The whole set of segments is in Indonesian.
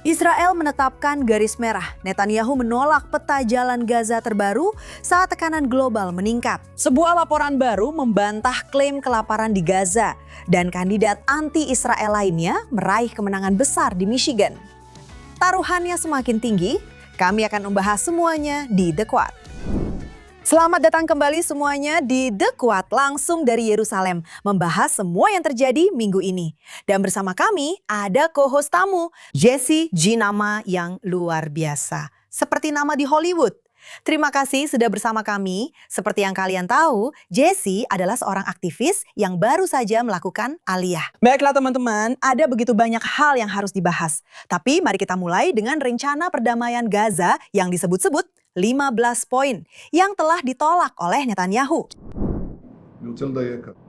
Israel menetapkan garis merah. Netanyahu menolak peta jalan Gaza terbaru saat tekanan global meningkat. Sebuah laporan baru membantah klaim kelaparan di Gaza dan kandidat anti-Israel lainnya meraih kemenangan besar di Michigan. Taruhannya semakin tinggi, kami akan membahas semuanya di The Quad. Selamat datang kembali semuanya di The Quad langsung dari Yerusalem, membahas semua yang terjadi minggu ini. Dan bersama kami ada co-host tamu, Jessie Jinama yang luar biasa. Seperti nama di Hollywood. Terima kasih sudah bersama kami. Seperti yang kalian tahu, Jessie adalah seorang aktivis yang baru saja melakukan aliyah. Baiklah teman-teman, ada begitu banyak hal yang harus dibahas. Tapi mari kita mulai dengan rencana perdamaian Gaza yang disebut-sebut 15 poin yang telah ditolak oleh Netanyahu.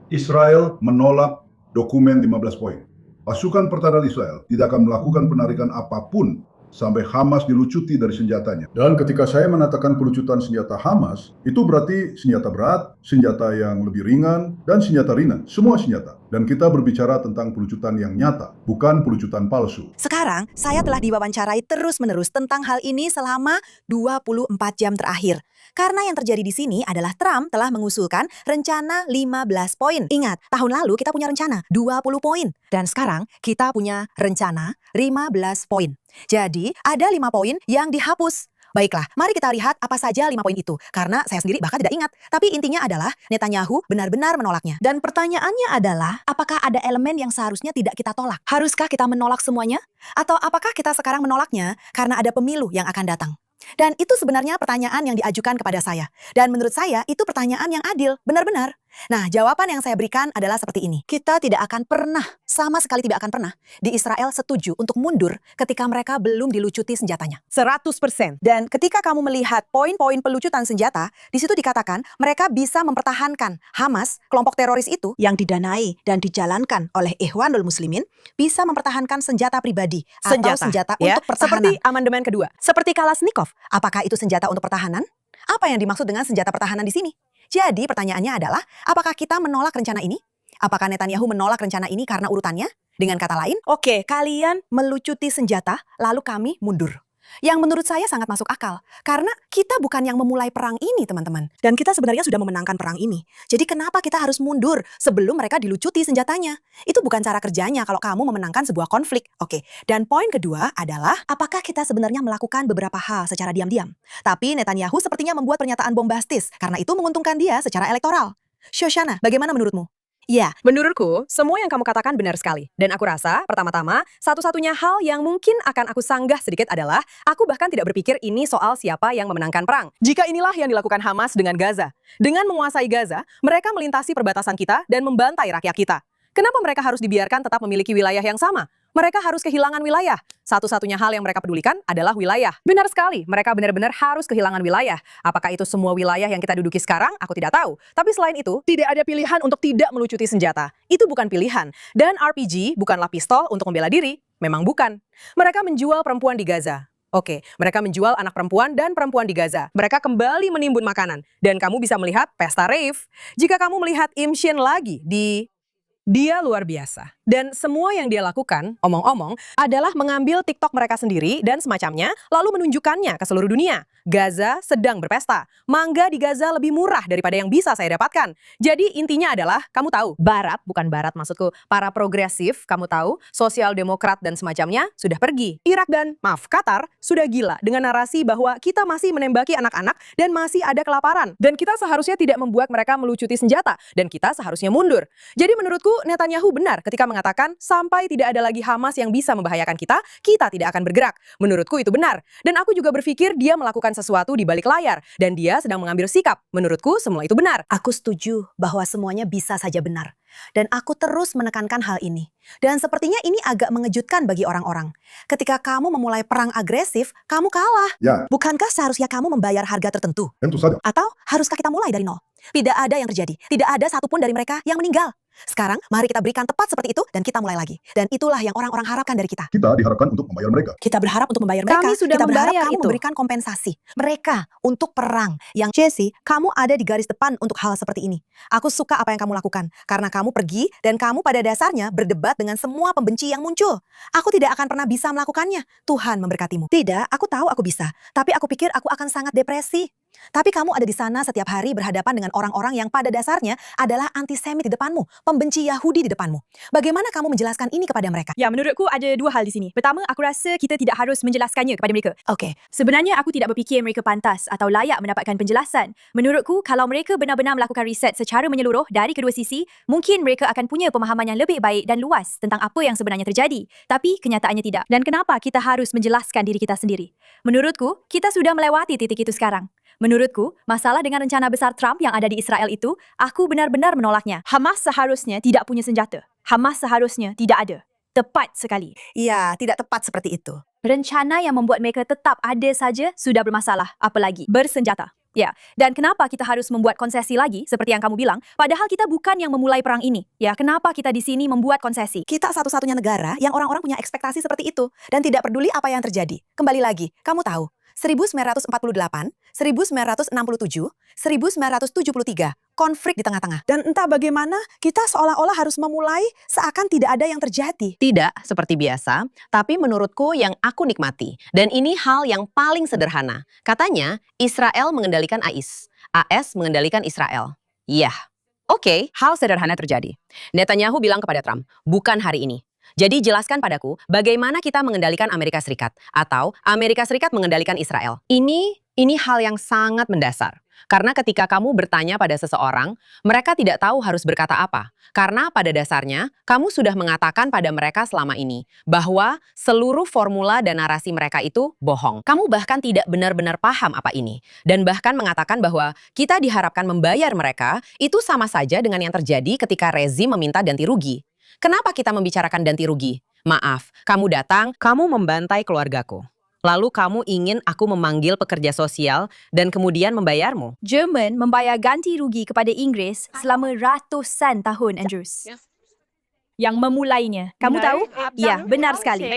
Israel menolak dokumen 15 poin. Pasukan pertahanan Israel tidak akan melakukan penarikan apapun sampai Hamas dilucuti dari senjatanya. Dan ketika saya mengatakan pelucutan senjata Hamas, itu berarti senjata berat, senjata yang lebih ringan, dan senjata ringan. Semua senjata. Dan kita berbicara tentang pelucutan yang nyata, bukan pelucutan palsu. Sekarang, saya telah diwawancarai terus-menerus tentang hal ini selama 24 jam terakhir. Karena yang terjadi di sini adalah Trump telah mengusulkan rencana 15 poin. Ingat, tahun lalu kita punya rencana 20 poin. Dan sekarang kita punya rencana 15 poin. Jadi, ada 5 poin yang dihapus. Baiklah, mari kita lihat apa saja 5 poin itu. Karena saya sendiri bahkan tidak ingat. Tapi intinya adalah Netanyahu benar-benar menolaknya. Dan pertanyaannya adalah, apakah ada elemen yang seharusnya tidak kita tolak? Haruskah kita menolak semuanya? Atau apakah kita sekarang menolaknya karena ada pemilu yang akan datang? Dan itu sebenarnya pertanyaan yang diajukan kepada saya. Dan menurut saya itu pertanyaan yang adil, benar-benar. Nah, jawaban yang saya berikan adalah seperti ini. Kita tidak akan pernah, sama sekali tidak akan pernah, di Israel setuju untuk mundur ketika mereka belum dilucuti senjatanya. 100%. Dan ketika kamu melihat poin-poin pelucutan senjata, di situ dikatakan mereka bisa mempertahankan Hamas, kelompok teroris itu, yang didanai dan dijalankan oleh Ikhwanul Muslimin, bisa mempertahankan senjata pribadi atau senjata untuk pertahanan. Seperti amandemen kedua. Seperti Kalashnikov. Apakah itu senjata untuk pertahanan? Apa yang dimaksud dengan senjata pertahanan di sini? Jadi pertanyaannya adalah, apakah kita menolak rencana ini? Apakah Netanyahu menolak rencana ini karena urutannya? Dengan kata lain, oke, kalian melucuti senjata, lalu kami mundur. Yang menurut saya sangat masuk akal. Karena kita bukan yang memulai perang ini, teman-teman. Dan kita sebenarnya sudah memenangkan perang ini. Jadi kenapa kita harus mundur sebelum mereka dilucuti senjatanya? Itu bukan cara kerjanya kalau kamu memenangkan sebuah konflik. Oke, dan poin kedua adalah, apakah kita sebenarnya melakukan beberapa hal secara diam-diam? Tapi Netanyahu sepertinya membuat pernyataan bombastis, karena itu menguntungkan dia secara elektoral. Shoshana, bagaimana menurutmu? Ya, menurutku semua yang kamu katakan benar sekali. Dan aku rasa, pertama-tama, satu-satunya hal yang mungkin akan aku sanggah sedikit adalah, aku bahkan tidak berpikir ini soal siapa yang memenangkan perang. Jika inilah yang dilakukan Hamas dengan Gaza. Dengan menguasai Gaza, mereka melintasi perbatasan kita dan membantai rakyat kita. Kenapa mereka harus dibiarkan tetap memiliki wilayah yang sama? Mereka harus kehilangan wilayah. Satu-satunya hal yang mereka pedulikan adalah wilayah. Benar sekali, mereka benar-benar harus kehilangan wilayah. Apakah itu semua wilayah yang kita duduki sekarang? Aku tidak tahu. Tapi selain itu, tidak ada pilihan untuk tidak melucuti senjata. Itu bukan pilihan. Dan RPG bukanlah pistol untuk membela diri. Memang bukan. Mereka menjual perempuan di Gaza. Oke, mereka menjual anak perempuan dan perempuan di Gaza. Mereka kembali menimbun makanan. Dan kamu bisa melihat pesta rave. Jika kamu melihat Im Shin lagi dia luar biasa. Dan semua yang dia lakukan, omong-omong, adalah mengambil TikTok mereka sendiri dan semacamnya, lalu menunjukkannya ke seluruh dunia. Gaza sedang berpesta. Mangga di Gaza lebih murah daripada yang bisa saya dapatkan. Jadi intinya adalah, kamu tahu, Barat, bukan Barat maksudku, para progresif, kamu tahu, sosial demokrat dan semacamnya, sudah pergi. Irak dan, Qatar, sudah gila dengan narasi bahwa kita masih menembaki anak-anak dan masih ada kelaparan. Dan kita seharusnya tidak membuat mereka melucuti senjata. Dan kita seharusnya mundur. Jadi menurutku, Netanyahu benar ketika mengatakan sampai tidak ada lagi Hamas yang bisa membahayakan kita tidak akan bergerak. Menurutku itu benar. Dan aku juga berpikir dia melakukan sesuatu di balik layar. Dan dia sedang mengambil sikap. Menurutku semua itu benar. Aku setuju bahwa semuanya bisa saja benar. Dan aku terus menekankan hal ini. Dan sepertinya ini agak mengejutkan bagi orang-orang. Ketika kamu memulai perang agresif, kamu kalah. Ya. Bukankah seharusnya kamu membayar harga tertentu? Tentu saja. Atau haruskah kita mulai dari nol? Tidak ada yang terjadi. Tidak ada satupun dari mereka yang meninggal. Sekarang, mari kita berikan tepat seperti itu dan kita mulai lagi. Dan itulah yang orang-orang harapkan dari kita. Kita diharapkan untuk membayar mereka. Kita berharap untuk membayar mereka. Kami sudah kita berharap membayar kamu itu. memberikan kompensasi mereka untuk perang. Yang Jesse, kamu ada di garis depan untuk hal seperti ini. Aku suka apa yang kamu lakukan karena kamu pergi dan kamu pada dasarnya berdebat dengan semua pembenci yang muncul. Aku tidak akan pernah bisa melakukannya. Tuhan memberkatimu. Tidak, aku tahu aku bisa. Tapi aku pikir aku akan sangat depresi. Tapi kamu ada di sana setiap hari berhadapan dengan orang-orang yang pada dasarnya adalah antisemit di depanmu, pembenci Yahudi di depanmu. Bagaimana kamu menjelaskan ini kepada mereka? Ya, menurutku ada dua hal di sini. Pertama, aku rasa kita tidak harus menjelaskannya kepada mereka. Oke, Sebenarnya aku tidak berfikir mereka pantas atau layak mendapatkan penjelasan. Menurutku, kalau mereka benar-benar melakukan riset secara menyeluruh dari kedua sisi, mungkin mereka akan punya pemahaman yang lebih baik dan luas tentang apa yang sebenarnya terjadi. Tapi kenyataannya tidak. Dan kenapa kita harus menjelaskan diri kita sendiri? Menurutku, kita sudah melewati titik itu sekarang. Menurutku, masalah dengan rencana besar Trump yang ada di Israel itu, aku benar-benar menolaknya. Hamas seharusnya tidak punya senjata. Hamas seharusnya tidak ada. Tepat sekali. iya, tidak tepat seperti itu. Rencana yang membuat mereka tetap ada saja sudah bermasalah, apalagi bersenjata. Ya, dan kenapa kita harus membuat konsesi lagi, seperti yang kamu bilang, padahal kita bukan yang memulai perang ini. Ya, kenapa kita di sini membuat konsesi? Kita satu-satunya negara yang orang-orang punya ekspektasi seperti itu dan tidak peduli apa yang terjadi. Kembali lagi, kamu tahu, 1948, 1967, 1973, konflik di tengah-tengah. Dan entah bagaimana kita seolah-olah harus memulai seakan tidak ada yang terjadi. Tidak seperti biasa, tapi menurutku yang aku nikmati. Dan ini hal yang paling sederhana. Katanya, Israel mengendalikan AS mengendalikan Israel. Yah, oke, hal sederhana terjadi. Netanyahu bilang kepada Trump, bukan hari ini. Jadi jelaskan padaku bagaimana kita mengendalikan Amerika Serikat atau Amerika Serikat mengendalikan Israel. Ini hal yang sangat mendasar. Karena ketika kamu bertanya pada seseorang, mereka tidak tahu harus berkata apa. Karena pada dasarnya, kamu sudah mengatakan pada mereka selama ini bahwa seluruh formula dan narasi mereka itu bohong. Kamu bahkan tidak benar-benar paham apa ini. Dan bahkan mengatakan bahwa kita diharapkan membayar mereka, itu sama saja dengan yang terjadi ketika rezim meminta ganti rugi. Kenapa kita membicarakan ganti rugi? Maaf, kamu datang, kamu membantai keluargaku. Lalu kamu ingin aku memanggil pekerja sosial dan kemudian membayarmu. Jerman membayar ganti rugi kepada Inggris selama ratusan tahun, Andrews. Yang memulainya. Kamu tahu? Ya, benar sekali.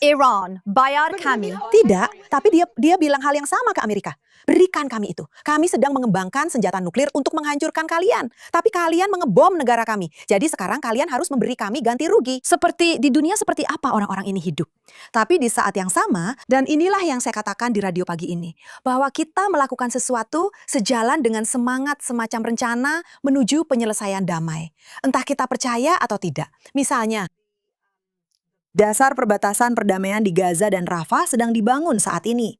Iran bayar kami. Tidak, tapi dia bilang hal yang sama ke Amerika. Berikan kami itu. Kami sedang mengembangkan senjata nuklir untuk menghancurkan kalian. Tapi kalian mengebom negara kami. Jadi sekarang kalian harus memberi kami ganti rugi. Seperti di dunia seperti apa orang-orang ini hidup. Tapi di saat yang sama, dan inilah yang saya katakan di radio pagi ini, bahwa kita melakukan sesuatu sejalan dengan semangat semacam rencana menuju penyelesaian damai. Entah kita percaya atau tidak. Misalnya, dasar perbatasan perdamaian di Gaza dan Rafah sedang dibangun saat ini.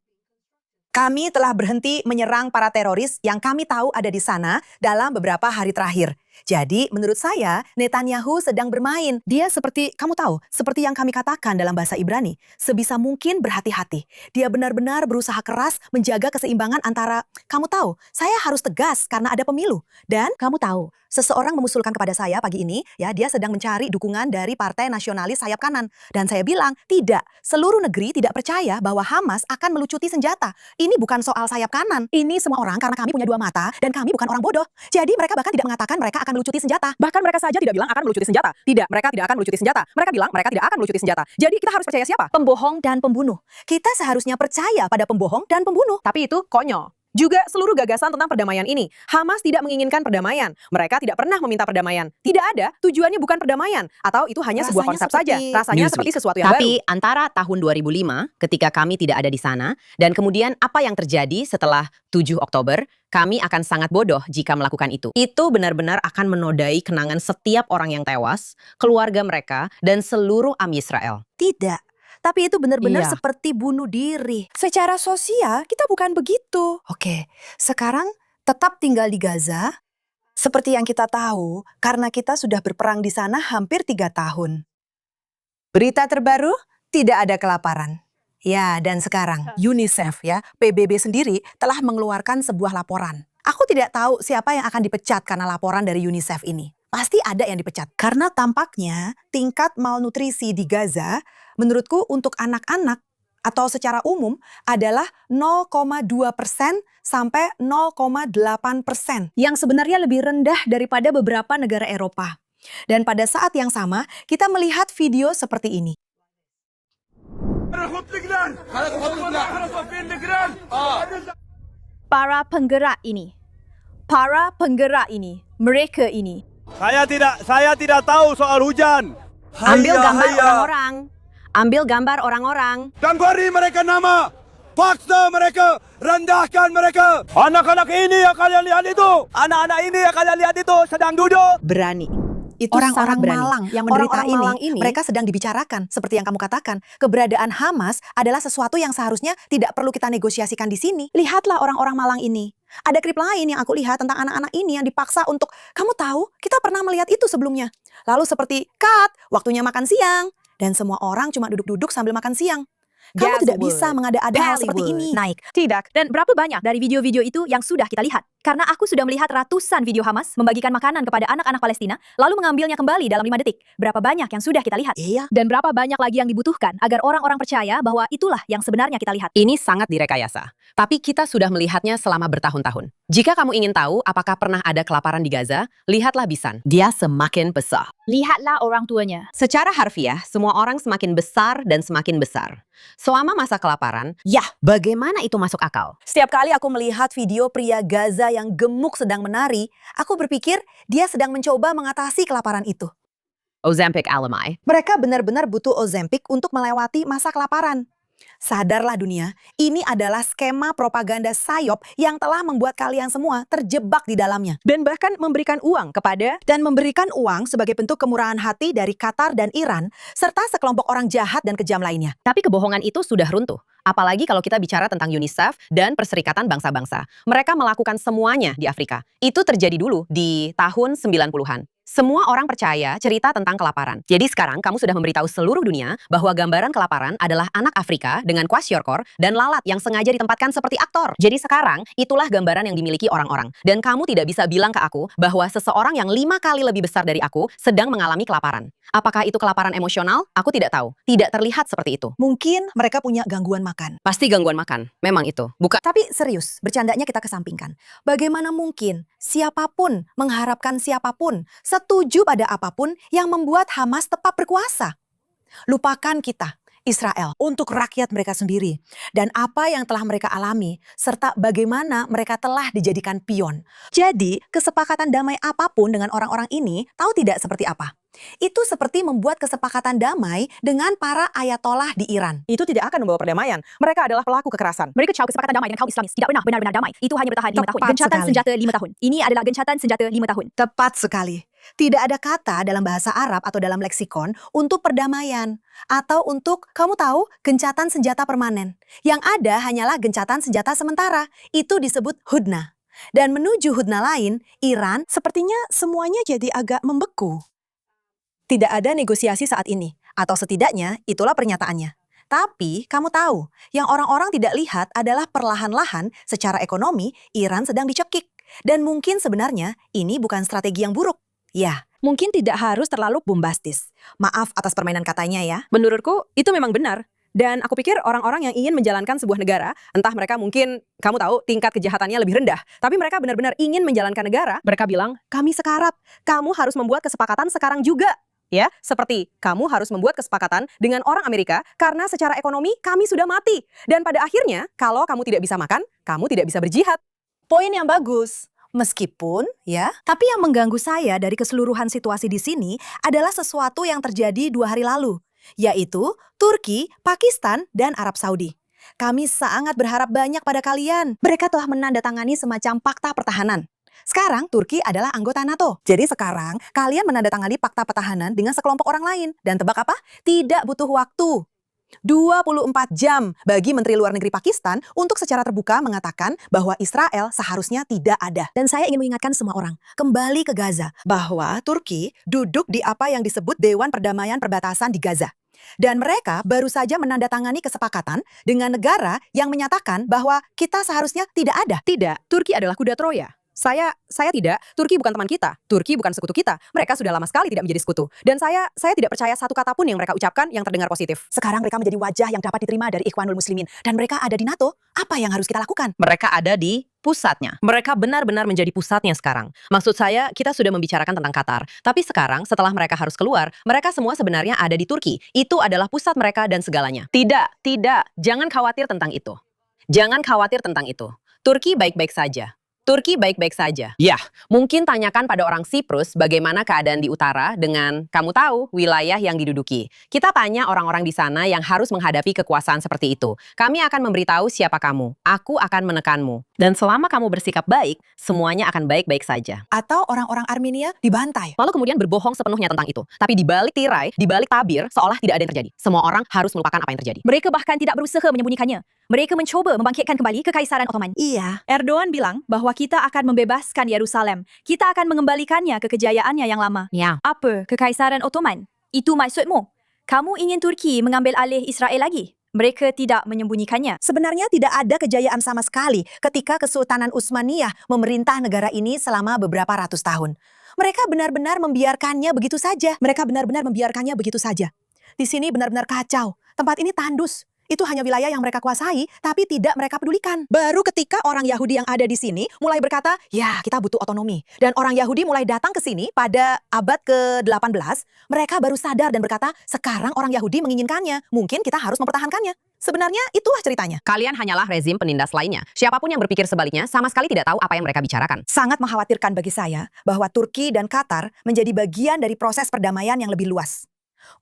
Kami telah berhenti menyerang para teroris yang kami tahu ada di sana dalam beberapa hari terakhir. Jadi, menurut saya, Netanyahu sedang bermain. Dia seperti, kamu tahu, seperti yang kami katakan dalam bahasa Ibrani, sebisa mungkin berhati-hati. Dia benar-benar berusaha keras menjaga keseimbangan antara, kamu tahu, saya harus tegas karena ada pemilu. Dan kamu tahu, seseorang mengusulkan kepada saya pagi ini, ya, dia sedang mencari dukungan dari Partai Nasionalis Sayap Kanan. Dan saya bilang, tidak, seluruh negeri tidak percaya bahwa Hamas akan melucuti senjata. Ini bukan soal sayap kanan. Ini semua orang karena kami punya dua mata dan kami bukan orang bodoh. Jadi mereka bahkan tidak mengatakan mereka akan melucuti senjata. Bahkan mereka saja tidak bilang akan melucuti senjata. Tidak, mereka tidak akan melucuti senjata. Mereka bilang mereka tidak akan melucuti senjata. Jadi kita harus percaya siapa? Pembohong dan pembunuh. Kita seharusnya percaya pada pembohong dan pembunuh. Tapi itu konyol. Juga seluruh gagasan tentang perdamaian ini. Hamas tidak menginginkan perdamaian. Mereka tidak pernah meminta perdamaian. Tidak ada, tujuannya bukan perdamaian. Atau itu hanya sebuah konsep saja. Rasanya seperti sesuatu yang Tapi baru. antara tahun 2005 ketika kami tidak ada di sana dan kemudian apa yang terjadi setelah 7 Oktober, kami akan sangat bodoh jika melakukan itu. Itu benar-benar akan menodai kenangan setiap orang yang tewas, keluarga mereka, dan seluruh Am Yisrael. Tidak. Tapi itu benar-benar Iya. seperti bunuh diri. Secara sosial, kita bukan begitu. Oke, sekarang tetap tinggal di Gaza. Seperti yang kita tahu, karena kita sudah berperang di sana hampir 3 tahun. Berita terbaru, tidak ada kelaparan. Ya, dan sekarang UNICEF ya, PBB sendiri telah mengeluarkan sebuah laporan. Aku tidak tahu siapa yang akan dipecat karena laporan dari UNICEF ini. Pasti ada yang dipecat. Karena tampaknya tingkat malnutrisi di Gaza, menurutku untuk anak-anak atau secara umum adalah 0,2% sampai 0,8%. Yang sebenarnya lebih rendah daripada beberapa negara Eropa. Dan pada saat yang sama, kita melihat video seperti ini. Para penggerak ini, mereka ini. Saya tidak tahu soal hujan. Ambil gambar orang-orang. Ambil gambar orang-orang. Dan beri mereka nama. Paksa mereka, rendahkan mereka. Anak-anak ini yang kalian lihat itu. Anak-anak ini yang kalian lihat itu sedang duduk. Berani. Itu Orang-orang sangat berani. malang yang menderita Orang-orang malang ini, mereka sedang dibicarakan. Seperti yang kamu katakan, keberadaan Hamas adalah sesuatu yang seharusnya tidak perlu kita negosiasikan di sini. Lihatlah orang-orang malang ini. Ada klip lain yang aku lihat tentang anak-anak ini yang dipaksa untuk, kamu tahu, kita pernah melihat itu sebelumnya. Lalu seperti, cut, waktunya makan siang. Dan semua orang cuma duduk-duduk sambil makan siang. Kamu tidak bisa mengada-ada hal seperti ini. Naik. tidak. Dan berapa banyak dari video-video itu yang sudah kita lihat? Karena aku sudah melihat ratusan video Hamas membagikan makanan kepada anak-anak Palestina, lalu mengambilnya kembali dalam 5 detik. Berapa banyak yang sudah kita lihat? Iya. Dan berapa banyak lagi yang dibutuhkan agar orang-orang percaya bahwa itulah yang sebenarnya kita lihat? Ini sangat direkayasa. Tapi kita sudah melihatnya selama bertahun-tahun. Jika kamu ingin tahu apakah pernah ada kelaparan di Gaza, lihatlah Bisan. Dia semakin besar. Lihatlah orang tuanya. Secara harfiah, semua orang semakin besar dan semakin besar. Selama masa kelaparan, ya, bagaimana itu masuk akal? Setiap kali aku melihat video pria Gaza yang gemuk sedang menari, aku berpikir dia sedang mencoba mengatasi kelaparan itu. Ozempic Alamai. Mereka benar-benar butuh Ozempic untuk melewati masa kelaparan. Sadarlah dunia, ini adalah skema propaganda sayop yang telah membuat kalian semua terjebak di dalamnya. Dan bahkan memberikan uang kepada Dan memberikan uang sebagai bentuk kemurahan hati dari Qatar dan Iran, serta sekelompok orang jahat dan kejam lainnya. Tapi kebohongan itu sudah runtuh. Apalagi kalau kita bicara tentang UNICEF dan Perserikatan Bangsa-Bangsa. Mereka melakukan semuanya di Afrika. Itu terjadi dulu di tahun 90-an. Semua orang percaya cerita tentang kelaparan. Jadi sekarang kamu sudah memberitahu seluruh dunia bahwa gambaran kelaparan adalah anak Afrika dengan kwashiorkor dan lalat yang sengaja ditempatkan seperti aktor. Jadi sekarang itulah gambaran yang dimiliki orang-orang. Dan kamu tidak bisa bilang ke aku bahwa seseorang yang 5 kali lebih besar dari aku sedang mengalami kelaparan. Apakah itu kelaparan emosional? Aku tidak tahu. Tidak terlihat seperti itu. Mungkin mereka punya gangguan makan. Pasti gangguan makan. Memang itu. Bukan. Tapi serius, bercandanya kita kesampingkan. Bagaimana mungkin siapapun mengharapkan siapapun setuju pada apapun yang membuat Hamas tetap berkuasa? Lupakan kita, Israel, untuk rakyat mereka sendiri. Dan apa yang telah mereka alami, serta bagaimana mereka telah dijadikan pion. Jadi, kesepakatan damai apapun dengan orang-orang ini, tahu tidak seperti apa? Itu seperti membuat kesepakatan damai dengan para ayatollah di Iran. itu tidak akan membawa perdamaian. Mereka adalah pelaku kekerasan. Mereka tahu kesepakatan damai dengan kaum Islamis tidak pernah benar-benar damai. Itu hanya bertahan 5 tahun. Tepat Gencatan sekali. senjata 5 tahun. Ini adalah gencatan senjata 5 tahun. Tepat sekali. Tidak ada kata dalam bahasa Arab atau dalam leksikon untuk perdamaian. Atau untuk, kamu tahu, gencatan senjata permanen. Yang ada hanyalah gencatan senjata sementara. Itu disebut hudna. Dan menuju hudna lain, Iran sepertinya semuanya jadi agak membeku. Tidak ada negosiasi saat ini. Atau setidaknya itulah pernyataannya. Tapi kamu tahu, yang orang-orang tidak lihat adalah perlahan-lahan secara ekonomi Iran sedang dicekik. Dan mungkin sebenarnya ini bukan strategi yang buruk. Ya, mungkin tidak harus terlalu bombastis. Maaf atas permainan katanya ya. Menurutku, itu memang benar. Dan aku pikir orang-orang yang ingin menjalankan sebuah negara, entah mereka mungkin, kamu tahu, tingkat kejahatannya lebih rendah, tapi mereka benar-benar ingin menjalankan negara, mereka bilang, kami sekarat, kamu harus membuat kesepakatan sekarang juga. Ya, seperti kamu harus membuat kesepakatan dengan orang Amerika karena secara ekonomi kami sudah mati. Dan pada akhirnya, kalau kamu tidak bisa makan, kamu tidak bisa berjihad. Poin yang bagus. Meskipun, ya, tapi yang mengganggu saya dari keseluruhan situasi di sini adalah sesuatu yang terjadi 2 hari lalu, yaitu Turki, Pakistan, dan Arab Saudi. Kami sangat berharap banyak pada kalian. Mereka telah menandatangani semacam fakta pertahanan. Sekarang Turki adalah anggota NATO. Jadi sekarang kalian menandatangani fakta pertahanan dengan sekelompok orang lain. Dan tebak apa? Tidak butuh waktu. 24 jam bagi Menteri Luar Negeri Pakistan untuk secara terbuka mengatakan bahwa Israel seharusnya tidak ada. Dan saya ingin mengingatkan semua orang, kembali ke Gaza, bahwa Turki duduk di apa yang disebut Dewan Perdamaian Perbatasan di Gaza. Dan mereka baru saja menandatangani kesepakatan dengan negara yang menyatakan bahwa kita seharusnya tidak ada. Tidak, Turki adalah kuda Troya. Saya tidak. Turki bukan teman kita. Turki bukan sekutu kita. Mereka sudah lama sekali tidak menjadi sekutu. Dan saya tidak percaya satu kata pun yang mereka ucapkan yang terdengar positif. Sekarang mereka menjadi wajah yang dapat diterima dari Ikhwanul Muslimin. Dan mereka ada di NATO. Apa yang harus kita lakukan? Mereka ada di pusatnya. Mereka benar-benar menjadi pusatnya sekarang. Maksud saya, kita sudah membicarakan tentang Qatar. Tapi sekarang, setelah mereka harus keluar, mereka semua sebenarnya ada di Turki. Itu adalah pusat mereka dan segalanya. Tidak. Jangan khawatir tentang itu. Jangan khawatir tentang itu. Turki baik-baik saja. Turki baik-baik saja. Ya, mungkin tanyakan pada orang Siprus bagaimana keadaan di utara dengan, kamu tahu, wilayah yang diduduki. Kita tanya orang-orang di sana yang harus menghadapi kekuasaan seperti itu. Kami akan memberitahu siapa kamu. Aku akan menekanmu. Dan selama kamu bersikap baik, semuanya akan baik-baik saja. Atau orang-orang Armenia dibantai. Lalu kemudian berbohong sepenuhnya tentang itu. Tapi di balik tirai, di balik tabir, seolah tidak ada yang terjadi. Semua orang harus melupakan apa yang terjadi. Mereka bahkan tidak berusaha menyembunyikannya. Mereka mencoba membangkitkan kembali Kekaisaran Ottoman. Iya. Erdogan bilang bahwa kita akan membebaskan Yerusalem. Kita akan mengembalikannya ke kejayaannya yang lama. Ya. Apa Kekaisaran Ottoman? Itu maksudmu? Kamu ingin Turki mengambil alih Israel lagi? Mereka tidak menyembunyikannya. Sebenarnya tidak ada kejayaan sama sekali ketika Kesultanan Utsmaniyah memerintah negara ini selama beberapa ratus tahun. Mereka benar-benar membiarkannya begitu saja. Di sini benar-benar kacau. Tempat ini tandus. Itu hanya wilayah yang mereka kuasai, tapi tidak mereka pedulikan. Baru ketika orang Yahudi yang ada di sini mulai berkata, ya kita butuh otonomi. Dan orang Yahudi mulai datang ke sini pada abad ke-18, mereka baru sadar dan berkata, sekarang orang Yahudi menginginkannya. Mungkin kita harus mempertahankannya. Sebenarnya itulah ceritanya. Kalian hanyalah rezim penindas lainnya. Siapapun yang berpikir sebaliknya sama sekali tidak tahu apa yang mereka bicarakan. Sangat mengkhawatirkan bagi saya bahwa Turki dan Qatar menjadi bagian dari proses perdamaian yang lebih luas.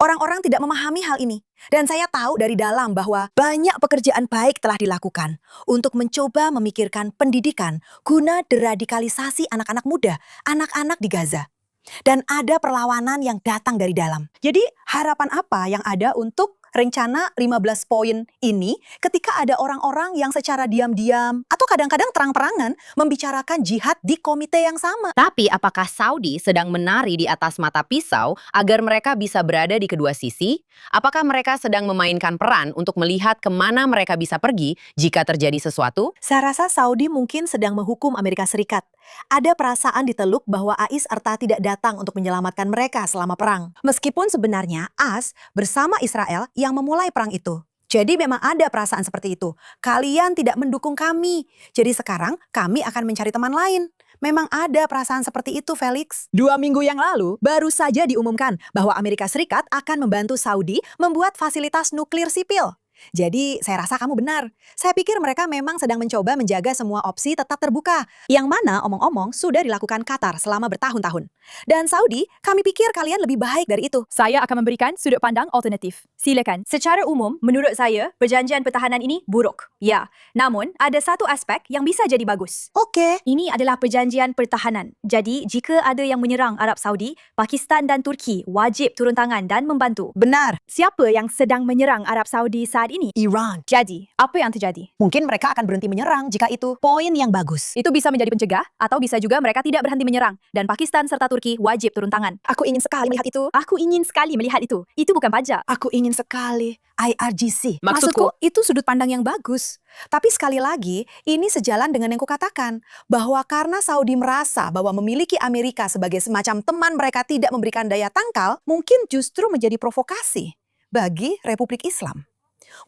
Orang-orang tidak memahami hal ini. Dan saya tahu dari dalam bahwa banyak pekerjaan baik telah dilakukan untuk mencoba memikirkan pendidikan guna deradikalisasi anak-anak muda, anak-anak di Gaza. Dan ada perlawanan yang datang dari dalam. Jadi harapan apa yang ada untuk rencana 15 poin ini ketika ada orang-orang yang secara diam-diam atau kadang-kadang terang-terangan membicarakan jihad di komite yang sama? Tapi apakah Saudi sedang menari di atas mata pisau agar mereka bisa berada di kedua sisi? Apakah mereka sedang memainkan peran untuk melihat kemana mereka bisa pergi jika terjadi sesuatu? Saya rasa Saudi mungkin sedang menghukum Amerika Serikat. Ada perasaan di Teluk bahwa AS Arta tidak datang untuk menyelamatkan mereka selama perang. Meskipun sebenarnya AS bersama Israel yang memulai perang itu. Jadi memang ada perasaan seperti itu. Kalian tidak mendukung kami. Jadi sekarang kami akan mencari teman lain. Memang ada perasaan seperti itu, Felix. 2 minggu yang lalu, baru saja diumumkan bahwa Amerika Serikat akan membantu Saudi membuat fasilitas nuklir sipil. Jadi, saya rasa kamu benar. Saya pikir mereka memang sedang mencoba menjaga semua opsi tetap terbuka. Yang mana, omong-omong, sudah dilakukan Qatar selama bertahun-tahun. Dan Saudi, kami pikir kalian lebih baik dari itu. Saya akan memberikan sudut pandang alternatif. Silakan. Secara umum, menurut saya, perjanjian pertahanan ini buruk. Ya, namun ada satu aspek yang bisa jadi bagus. Oke. Ini adalah perjanjian pertahanan. Jadi, jika ada yang menyerang Arab Saudi, Pakistan dan Turki wajib turun tangan dan membantu. Benar. Siapa yang sedang menyerang Arab Saudi saat ini? Iran. Jadi, apa yang terjadi? Mungkin mereka akan berhenti menyerang jika itu poin yang bagus. Itu bisa menjadi pencegah, atau bisa juga mereka tidak berhenti menyerang. Dan Pakistan serta Turki wajib turun tangan. Aku ingin sekali melihat itu. Aku ingin sekali melihat itu. Itu bukan pajak. Aku ingin sekali IRGC. Maksudku, itu sudut pandang yang bagus. Tapi sekali lagi, ini sejalan dengan yang kukatakan. Bahwa karena Saudi merasa bahwa memiliki Amerika sebagai semacam teman mereka tidak memberikan daya tangkal, mungkin justru menjadi provokasi bagi Republik Islam.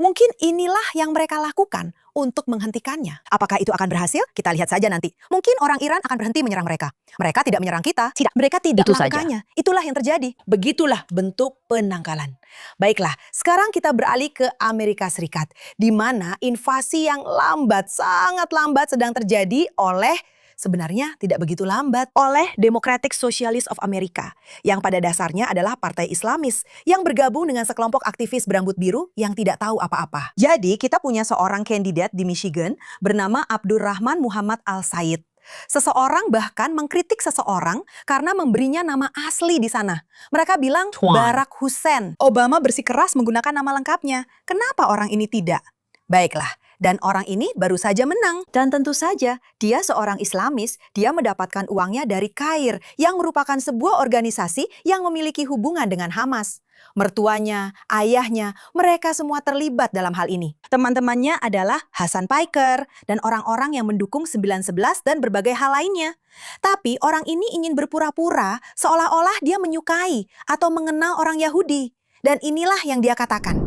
Mungkin inilah yang mereka lakukan untuk menghentikannya. Apakah itu akan berhasil? Kita lihat saja nanti. Mungkin orang Iran akan berhenti menyerang mereka. Mereka tidak menyerang kita. Tidak, mereka tidak Itu melakukannya. Itulah yang terjadi. Begitulah bentuk penangkalan. Baiklah, sekarang kita beralih ke Amerika Serikat. Di mana invasi yang lambat, sangat lambat sedang terjadi oleh sebenarnya tidak begitu lambat oleh Democratic Socialist of America yang pada dasarnya adalah partai Islamis yang bergabung dengan sekelompok aktivis berambut biru yang tidak tahu apa-apa. Jadi kita punya seorang kandidat di Michigan bernama Abdurrahman Muhammad Al-Said. Seseorang bahkan mengkritik seseorang karena memberinya nama asli di sana. Mereka bilang Barack Hussein. Obama bersikeras menggunakan nama lengkapnya. Kenapa orang ini tidak? Baiklah. Dan orang ini baru saja menang. Dan tentu saja, dia seorang Islamis, dia mendapatkan uangnya dari Kair, yang merupakan sebuah organisasi yang memiliki hubungan dengan Hamas. mertuanya, ayahnya, mereka semua terlibat dalam hal ini. Teman-temannya adalah Hasan Piker dan orang-orang yang mendukung 9/11 dan berbagai hal lainnya. Tapi orang ini ingin berpura-pura seolah-olah dia menyukai atau mengenal orang Yahudi. Dan inilah yang dia katakan.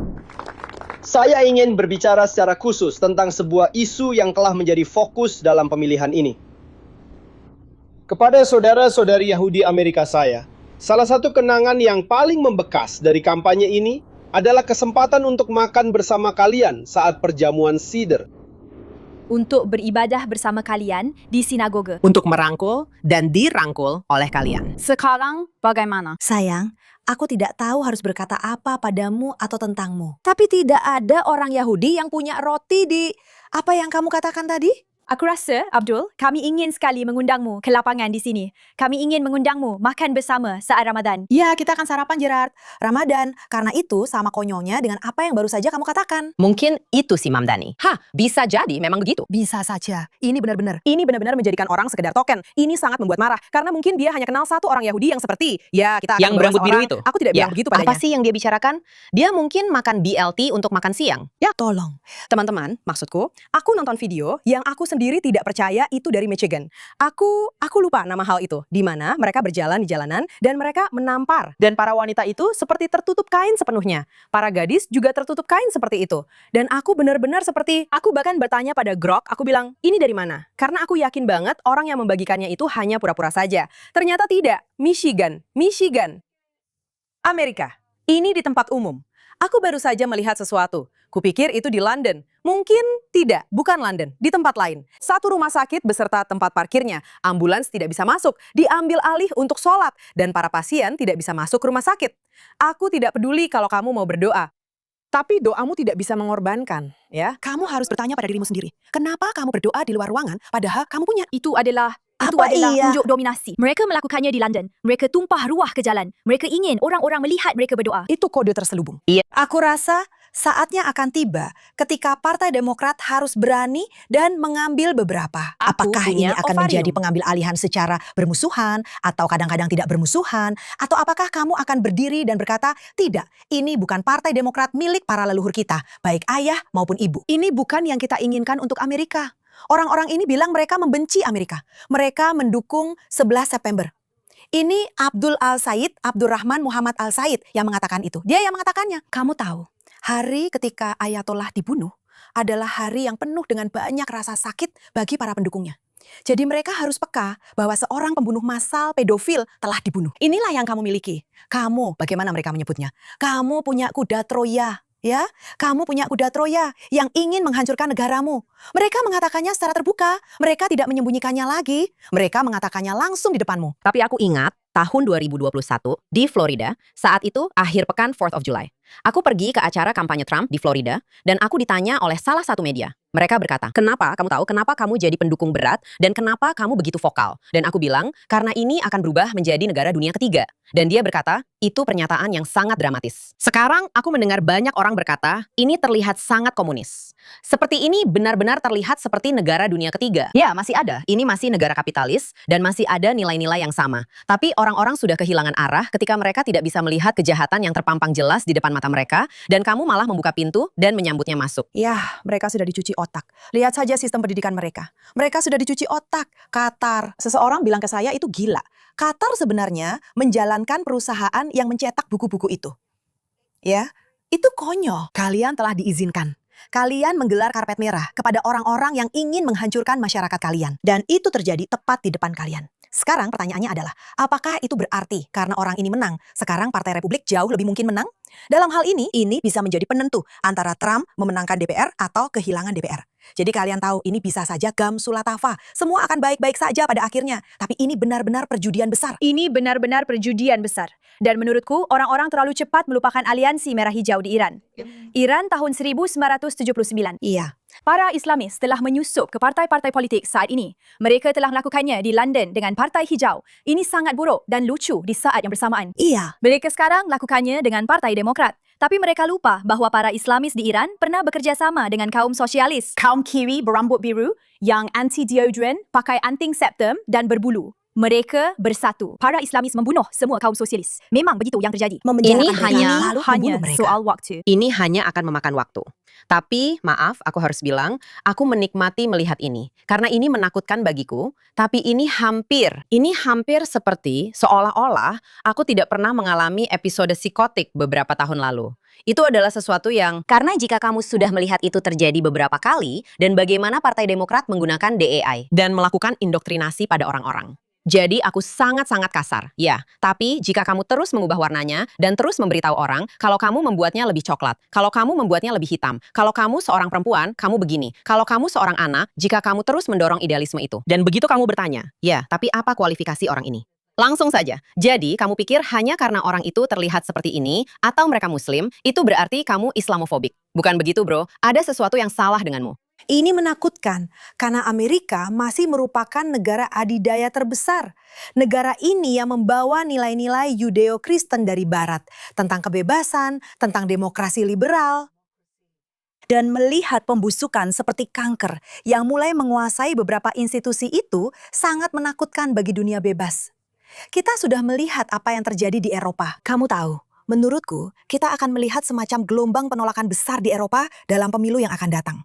Saya ingin berbicara secara khusus tentang sebuah isu yang telah menjadi fokus dalam pemilihan ini. Kepada saudara-saudari Yahudi Amerika saya, salah satu kenangan yang paling membekas dari kampanye ini adalah kesempatan untuk makan bersama kalian saat perjamuan Seder. Untuk beribadah bersama kalian di sinagoga. Untuk merangkul dan dirangkul oleh kalian. Sekarang bagaimana? Sayang, aku tidak tahu harus berkata apa padamu atau tentangmu. Tapi tidak ada orang Yahudi yang punya roti di apa yang kamu katakan tadi? Aku rasa, Abdul, kami ingin sekali mengundangmu ke lapangan di sini. Kami ingin mengundangmu makan bersama saat Ramadan. Ya, kita akan sarapan, Gerard. Ramadan. Karena itu sama konyolnya dengan apa yang baru saja kamu katakan. Mungkin itu si Mamdani. Bisa jadi memang begitu. Bisa saja. Ini benar-benar. Ini benar-benar menjadikan orang sekedar token. Ini sangat membuat marah karena mungkin dia hanya kenal satu orang Yahudi yang seperti, ya kita akan Yang berambut biru itu. Aku tidak bilang begitu padanya. Apa sih yang dia bicarakan? Dia mungkin makan BLT untuk makan siang. Ya, Tolong. teman-teman, maksudku, aku nonton video yang aku sendiri tidak percaya itu dari Michigan. Aku lupa nama hal itu, di mana mereka berjalan di jalanan dan mereka menampar. Dan para wanita itu seperti tertutup kain sepenuhnya. Para gadis juga tertutup kain seperti itu. Dan aku benar-benar seperti, aku bahkan bertanya pada Grok, aku bilang, ini dari mana? Karena aku yakin banget orang yang membagikannya itu hanya pura-pura saja. Ternyata tidak. Michigan. Amerika. Ini di tempat umum. Aku baru saja melihat sesuatu. Kupikir itu di London. Mungkin tidak, bukan London, di tempat lain. Satu rumah sakit beserta tempat parkirnya. Ambulans tidak bisa masuk, diambil alih untuk sholat. Dan para pasien tidak bisa masuk ke rumah sakit. Aku tidak peduli kalau kamu mau berdoa. Tapi doamu tidak bisa mengorbankan, ya. Kamu harus bertanya pada dirimu sendiri. Kenapa kamu berdoa di luar ruangan padahal kamu punya? Itu adalah Apa iya? unjuk dominasi. Mereka melakukannya di London. Mereka tumpah ruah ke jalan. Mereka ingin orang-orang melihat mereka berdoa. Itu kode terselubung. Aku rasa saatnya akan tiba ketika Partai Demokrat harus berani dan mengambil beberapa. Aku Apakah ini punya akan ovarium. menjadi pengambil alihan secara bermusuhan atau kadang-kadang tidak bermusuhan? Atau apakah kamu akan berdiri dan berkata, tidak, ini bukan Partai Demokrat milik para leluhur kita, baik ayah maupun ibu. Ini bukan yang kita inginkan untuk Amerika. Orang-orang ini bilang mereka membenci Amerika. Mereka mendukung 11 September. Ini Abdul Al-Said, Abdurrahman Muhammad Al-Said yang mengatakan itu. Dia yang mengatakannya. Kamu tahu, hari ketika Ayatollah dibunuh adalah hari yang penuh dengan banyak rasa sakit bagi para pendukungnya. Jadi mereka harus peka bahwa seorang pembunuh massal pedofil telah dibunuh. Inilah yang kamu miliki. Kamu, bagaimana mereka menyebutnya? Kamu punya kuda Troya. Ya, kamu punya kuda Troya yang ingin menghancurkan negaramu. Mereka mengatakannya secara terbuka. Mereka tidak menyembunyikannya lagi. Mereka mengatakannya langsung di depanmu. Tapi aku ingat tahun 2021 di Florida, saat itu akhir pekan 4th of July. Aku pergi ke acara kampanye Trump di Florida dan aku ditanya oleh salah satu media. Mereka berkata, kenapa kamu jadi pendukung berat dan kenapa kamu begitu vokal? Dan aku bilang, karena ini akan berubah menjadi negara dunia ketiga. Dan dia berkata, itu pernyataan yang sangat dramatis. Sekarang aku mendengar banyak orang berkata, ini terlihat sangat komunis. Seperti ini benar-benar terlihat seperti negara dunia ketiga. Ya, masih ada. Ini masih negara kapitalis dan masih ada nilai-nilai yang sama. Tapi orang-orang sudah kehilangan arah ketika mereka tidak bisa melihat kejahatan yang terpampang jelas di depan mata mereka dan kamu malah membuka pintu dan menyambutnya masuk. Ya, mereka sudah dicuci otak. Lihat saja sistem pendidikan mereka. Mereka sudah dicuci otak. Qatar. Seseorang bilang ke saya itu gila. Qatar sebenarnya menjalankan perusahaan yang mencetak buku-buku itu. Ya, itu konyol. Kalian telah diizinkan. Kalian menggelar karpet merah kepada orang-orang yang ingin menghancurkan masyarakat kalian. Dan itu terjadi tepat di depan kalian. Sekarang pertanyaannya adalah, apakah itu berarti karena orang ini menang, sekarang Partai Republik jauh lebih mungkin menang? Dalam hal ini bisa menjadi penentu antara Trump memenangkan DPR atau kehilangan DPR. Jadi kalian tahu, ini bisa saja gamsulatava. Semua akan baik-baik saja pada akhirnya. Tapi ini benar-benar perjudian besar. Ini benar-benar perjudian besar. Dan menurutku, orang-orang terlalu cepat melupakan aliansi merah hijau di Iran. Iran tahun 1979. Iya. Para Islamis telah menyusup ke partai-partai politik saat ini. Mereka telah melakukannya di London dengan Partai Hijau. Ini sangat buruk dan lucu di saat yang bersamaan. Iya. Mereka sekarang lakukannya dengan Partai Demokrat. Tapi mereka lupa bahwa para Islamis di Iran pernah bekerja sama dengan kaum sosialis. Kaum kiri berambut biru yang anti-deodorant, pakai anting septum dan berbulu. Mereka bersatu. Para Islamis membunuh semua kaum sosialis. Memang begitu yang terjadi. Memenjarakan Ini mereka, hanya- lalu Hanya membunuh mereka. soal waktu. Ini hanya akan memakan waktu. Tapi, maaf, aku harus bilang, aku menikmati melihat ini. Karena ini menakutkan bagiku, tapi ini hampir seperti seolah-olah aku tidak pernah mengalami episode psikotik beberapa tahun lalu. Itu adalah sesuatu yang, karena jika kamu sudah melihat itu terjadi beberapa kali, dan bagaimana Partai Demokrat menggunakan DEI dan melakukan indoktrinasi pada orang-orang. Jadi aku sangat-sangat kasar, ya. Tapi jika kamu terus mengubah warnanya dan terus memberitahu orang kalau kamu membuatnya lebih coklat, kalau kamu membuatnya lebih hitam, kalau kamu seorang perempuan, kamu begini, kalau kamu seorang anak, jika kamu terus mendorong idealisme itu. Dan begitu kamu bertanya, ya, tapi apa kualifikasi orang ini? Langsung saja. Jadi, kamu pikir hanya karena orang itu terlihat seperti ini atau mereka muslim, itu berarti kamu Islamofobik. Bukan begitu, bro. Ada sesuatu yang salah denganmu. Ini menakutkan karena Amerika masih merupakan negara adidaya terbesar. Negara ini yang membawa nilai-nilai Yudeo-Kristen dari Barat tentang kebebasan, tentang demokrasi liberal. Dan melihat pembusukan seperti kanker yang mulai menguasai beberapa institusi itu sangat menakutkan bagi dunia bebas. Kita sudah melihat apa yang terjadi di Eropa. Kamu tahu, menurutku kita akan melihat semacam gelombang penolakan besar di Eropa dalam pemilu yang akan datang.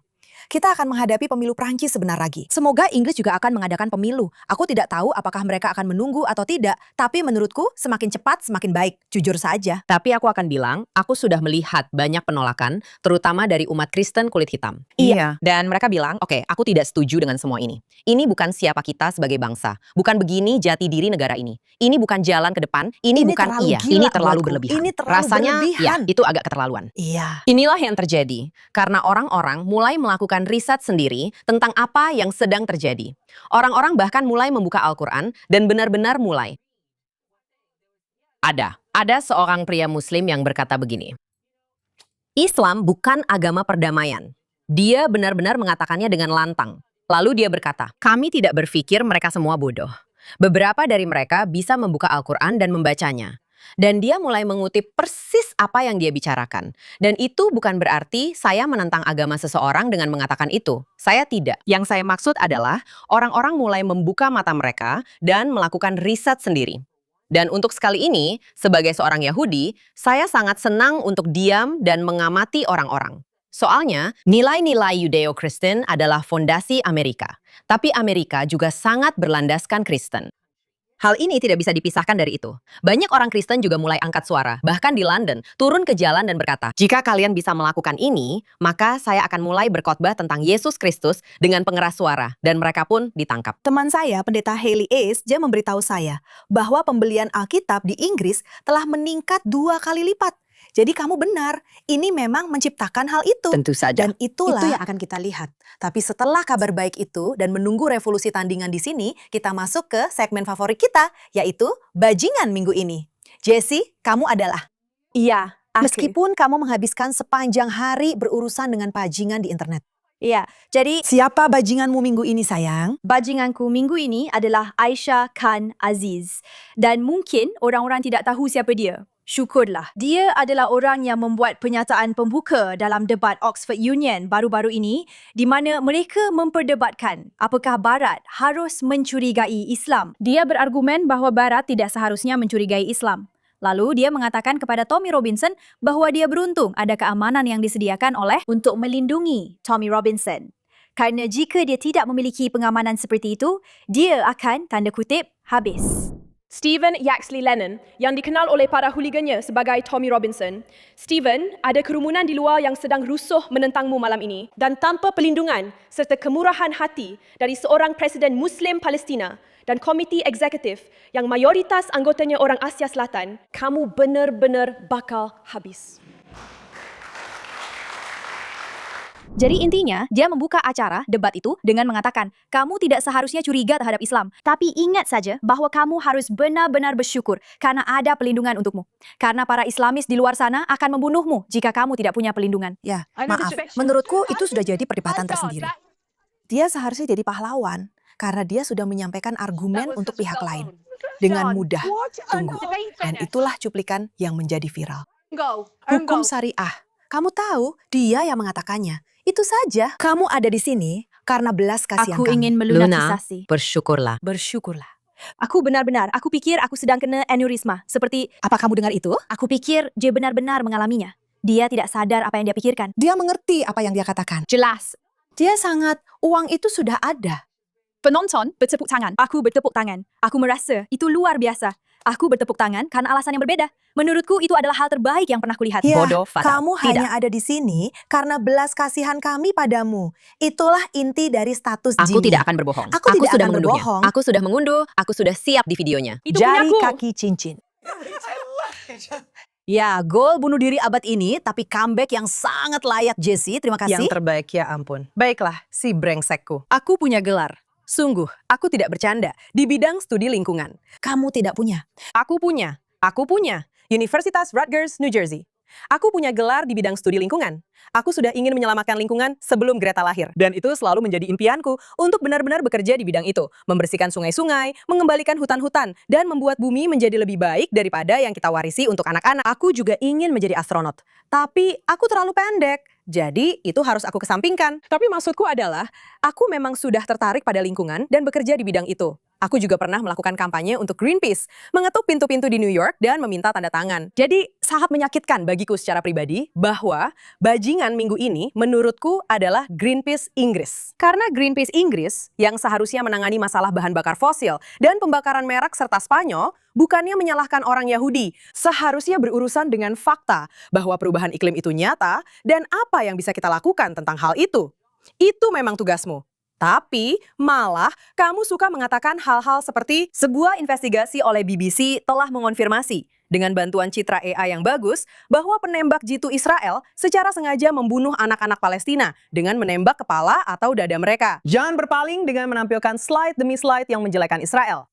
Kita akan menghadapi pemilu Prancis sebentar lagi. Semoga Inggris juga akan mengadakan pemilu. Aku tidak tahu apakah mereka akan menunggu atau tidak, tapi menurutku semakin cepat semakin baik, jujur saja. Tapi aku akan bilang, aku sudah melihat banyak penolakan, terutama dari umat Kristen kulit hitam. Iya. Dan mereka bilang, oke, aku tidak setuju dengan semua ini. Ini bukan siapa kita sebagai bangsa. Bukan begini jati diri negara ini. Ini bukan jalan ke depan. Ini bukan terlalu iya. gila Ini terlalu buatku. berlebihan. Ini terlalu Rasanya, berlebihan. ya, itu agak keterlaluan. Iya. Inilah yang terjadi karena orang-orang mulai melakukan riset sendiri tentang apa yang sedang terjadi. Orang-orang bahkan mulai membuka Al-Quran dan benar-benar mulai. Ada seorang pria muslim yang berkata begini. Islam bukan agama perdamaian. Dia benar-benar mengatakannya dengan lantang. Lalu dia berkata, kami tidak berpikir mereka semua bodoh. Beberapa dari mereka bisa membuka Al-Quran dan membacanya. Dan dia mulai mengutip persis apa yang dia bicarakan. Dan itu bukan berarti saya menentang agama seseorang dengan mengatakan itu. Saya tidak. Yang saya maksud adalah orang-orang mulai membuka mata mereka dan melakukan riset sendiri. Dan untuk sekali ini, sebagai seorang Yahudi, saya sangat senang untuk diam dan mengamati orang-orang. Soalnya, nilai-nilai Yudeo-Kristen adalah fondasi Amerika. Tapi Amerika juga sangat berlandaskan Kristen. Hal ini tidak bisa dipisahkan dari itu. Banyak orang Kristen juga mulai angkat suara, bahkan di London, turun ke jalan dan berkata, jika kalian bisa melakukan ini, maka saya akan mulai berkhotbah tentang Yesus Kristus dengan pengeras suara, dan mereka pun ditangkap. Teman saya, Pendeta Haley Ace, dia memberitahu saya bahwa pembelian Alkitab di Inggris telah meningkat 2 kali lipat. Jadi kamu benar, ini memang menciptakan hal itu. Tentu saja. Dan itulah itu yang akan kita lihat. Tapi setelah kabar baik itu dan menunggu revolusi tandingan di sini, kita masuk ke segmen favorit kita, yaitu bajingan minggu ini. Jessie, kamu adalah. Iya, Meskipun kamu menghabiskan sepanjang hari berurusan dengan bajingan di internet. Iya, jadi Siapa bajinganmu minggu ini, sayang? bajinganku minggu ini adalah Aisyah Khan Aziz. Dan mungkin orang-orang tidak tahu siapa dia. Syukurlah. Dia adalah orang yang membuat pernyataan pembuka dalam debat Oxford Union baru-baru ini di mana mereka memperdebatkan apakah Barat harus mencurigai Islam. Dia berargumen bahawa Barat tidak seharusnya mencurigai Islam. Lalu dia mengatakan kepada Tommy Robinson bahawa dia beruntung ada keamanan yang disediakan oleh untuk melindungi Tommy Robinson. Karena jika dia tidak memiliki pengamanan seperti itu, dia akan, tanda kutip, habis. Stephen Yaxley Lennon, yang dikenal oleh para hooligannya sebagai Tommy Robinson. Stephen, ada kerumunan di luar yang sedang rusuh menentangmu malam ini. Dan tanpa perlindungan serta kemurahan hati dari seorang Presiden Muslim Palestina dan komiti eksekutif yang mayoritas anggotanya orang Asia Selatan, kamu benar-benar bakal habis. Jadi intinya, dia membuka acara debat itu dengan mengatakan, kamu tidak seharusnya curiga terhadap Islam. Tapi ingat saja bahawa kamu harus benar-benar bersyukur karena ada perlindungan untukmu. Karena para Islamis di luar sana akan membunuhmu jika kamu tidak punya perlindungan. Ya, maaf. Menurutku itu sudah jadi perdebatan tersendiri. Dia seharusnya jadi pahlawan karena dia sudah menyampaikan argumen untuk pihak lain. Dengan mudah, tunggu. Dan itulah cuplikan yang menjadi viral. Hukum syariah. Kamu tahu, dia yang mengatakannya. Itu saja. Kamu ada di sini karena belas kasihan Aku kami. ingin melunasi. Bersyukurlah. Bersyukurlah. Aku pikir aku sedang kena aneurisma. Seperti, Apa kamu dengar itu? aku pikir dia benar-benar mengalaminya. Dia tidak sadar apa yang dia pikirkan. Dia mengerti apa yang dia katakan. Jelas. Dia sangat, uang itu sudah ada. Penonton bertepuk tangan. Aku bertepuk tangan. Aku merasa itu luar biasa. Aku bertepuk tangan karena alasan yang berbeda. Menurutku itu adalah hal terbaik yang pernah kulihat. Ya, Bodoh, fatal. kamu Tidak. hanya ada di sini karena belas kasihan kami padamu. Itulah inti dari status Aku Jimmy. tidak akan berbohong. Aku tidak sudah akan mengunduhnya. berbohong. Aku sudah mengunduh, aku sudah siap di videonya. Itu Jari punyaku. kaki cincin. Ya, gol bunuh diri abad ini, tapi comeback yang sangat layak Jesse. Terima kasih. Yang terbaik, ya ampun. Baiklah, si brengsekku. Aku punya gelar. Sungguh, aku tidak bercanda. Di bidang studi lingkungan. Kamu tidak punya. Aku punya. Universitas Rutgers, New Jersey. Aku punya gelar di bidang studi lingkungan. Aku sudah ingin menyelamatkan lingkungan sebelum Greta lahir. Dan itu selalu menjadi impianku untuk benar-benar bekerja di bidang itu. Membersihkan sungai-sungai, mengembalikan hutan-hutan, dan membuat bumi menjadi lebih baik daripada yang kita warisi untuk anak-anak. Aku juga ingin menjadi astronot. Tapi aku terlalu pendek. Jadi itu harus aku kesampingkan. Tapi maksudku adalah, aku memang sudah tertarik pada lingkungan dan bekerja di bidang itu. Aku juga pernah melakukan kampanye untuk Greenpeace, mengetuk pintu-pintu di New York dan meminta tanda tangan. Jadi sangat menyakitkan bagiku secara pribadi bahwa bajingan minggu ini menurutku adalah Greenpeace Inggris. Karena Greenpeace Inggris yang seharusnya menangani masalah bahan bakar fosil dan pembakaran merek serta Spanyol, bukannya menyalahkan orang Yahudi, seharusnya berurusan dengan fakta bahwa perubahan iklim itu nyata dan apa yang bisa kita lakukan tentang hal itu. Itu memang tugasmu. Tapi malah kamu suka mengatakan hal-hal seperti sebuah investigasi oleh BBC telah mengonfirmasi dengan bantuan citra AI yang bagus bahwa penembak jitu Israel secara sengaja membunuh anak-anak Palestina dengan menembak kepala atau dada mereka. Jangan berpaling dengan menampilkan slide demi slide yang menjelekan Israel.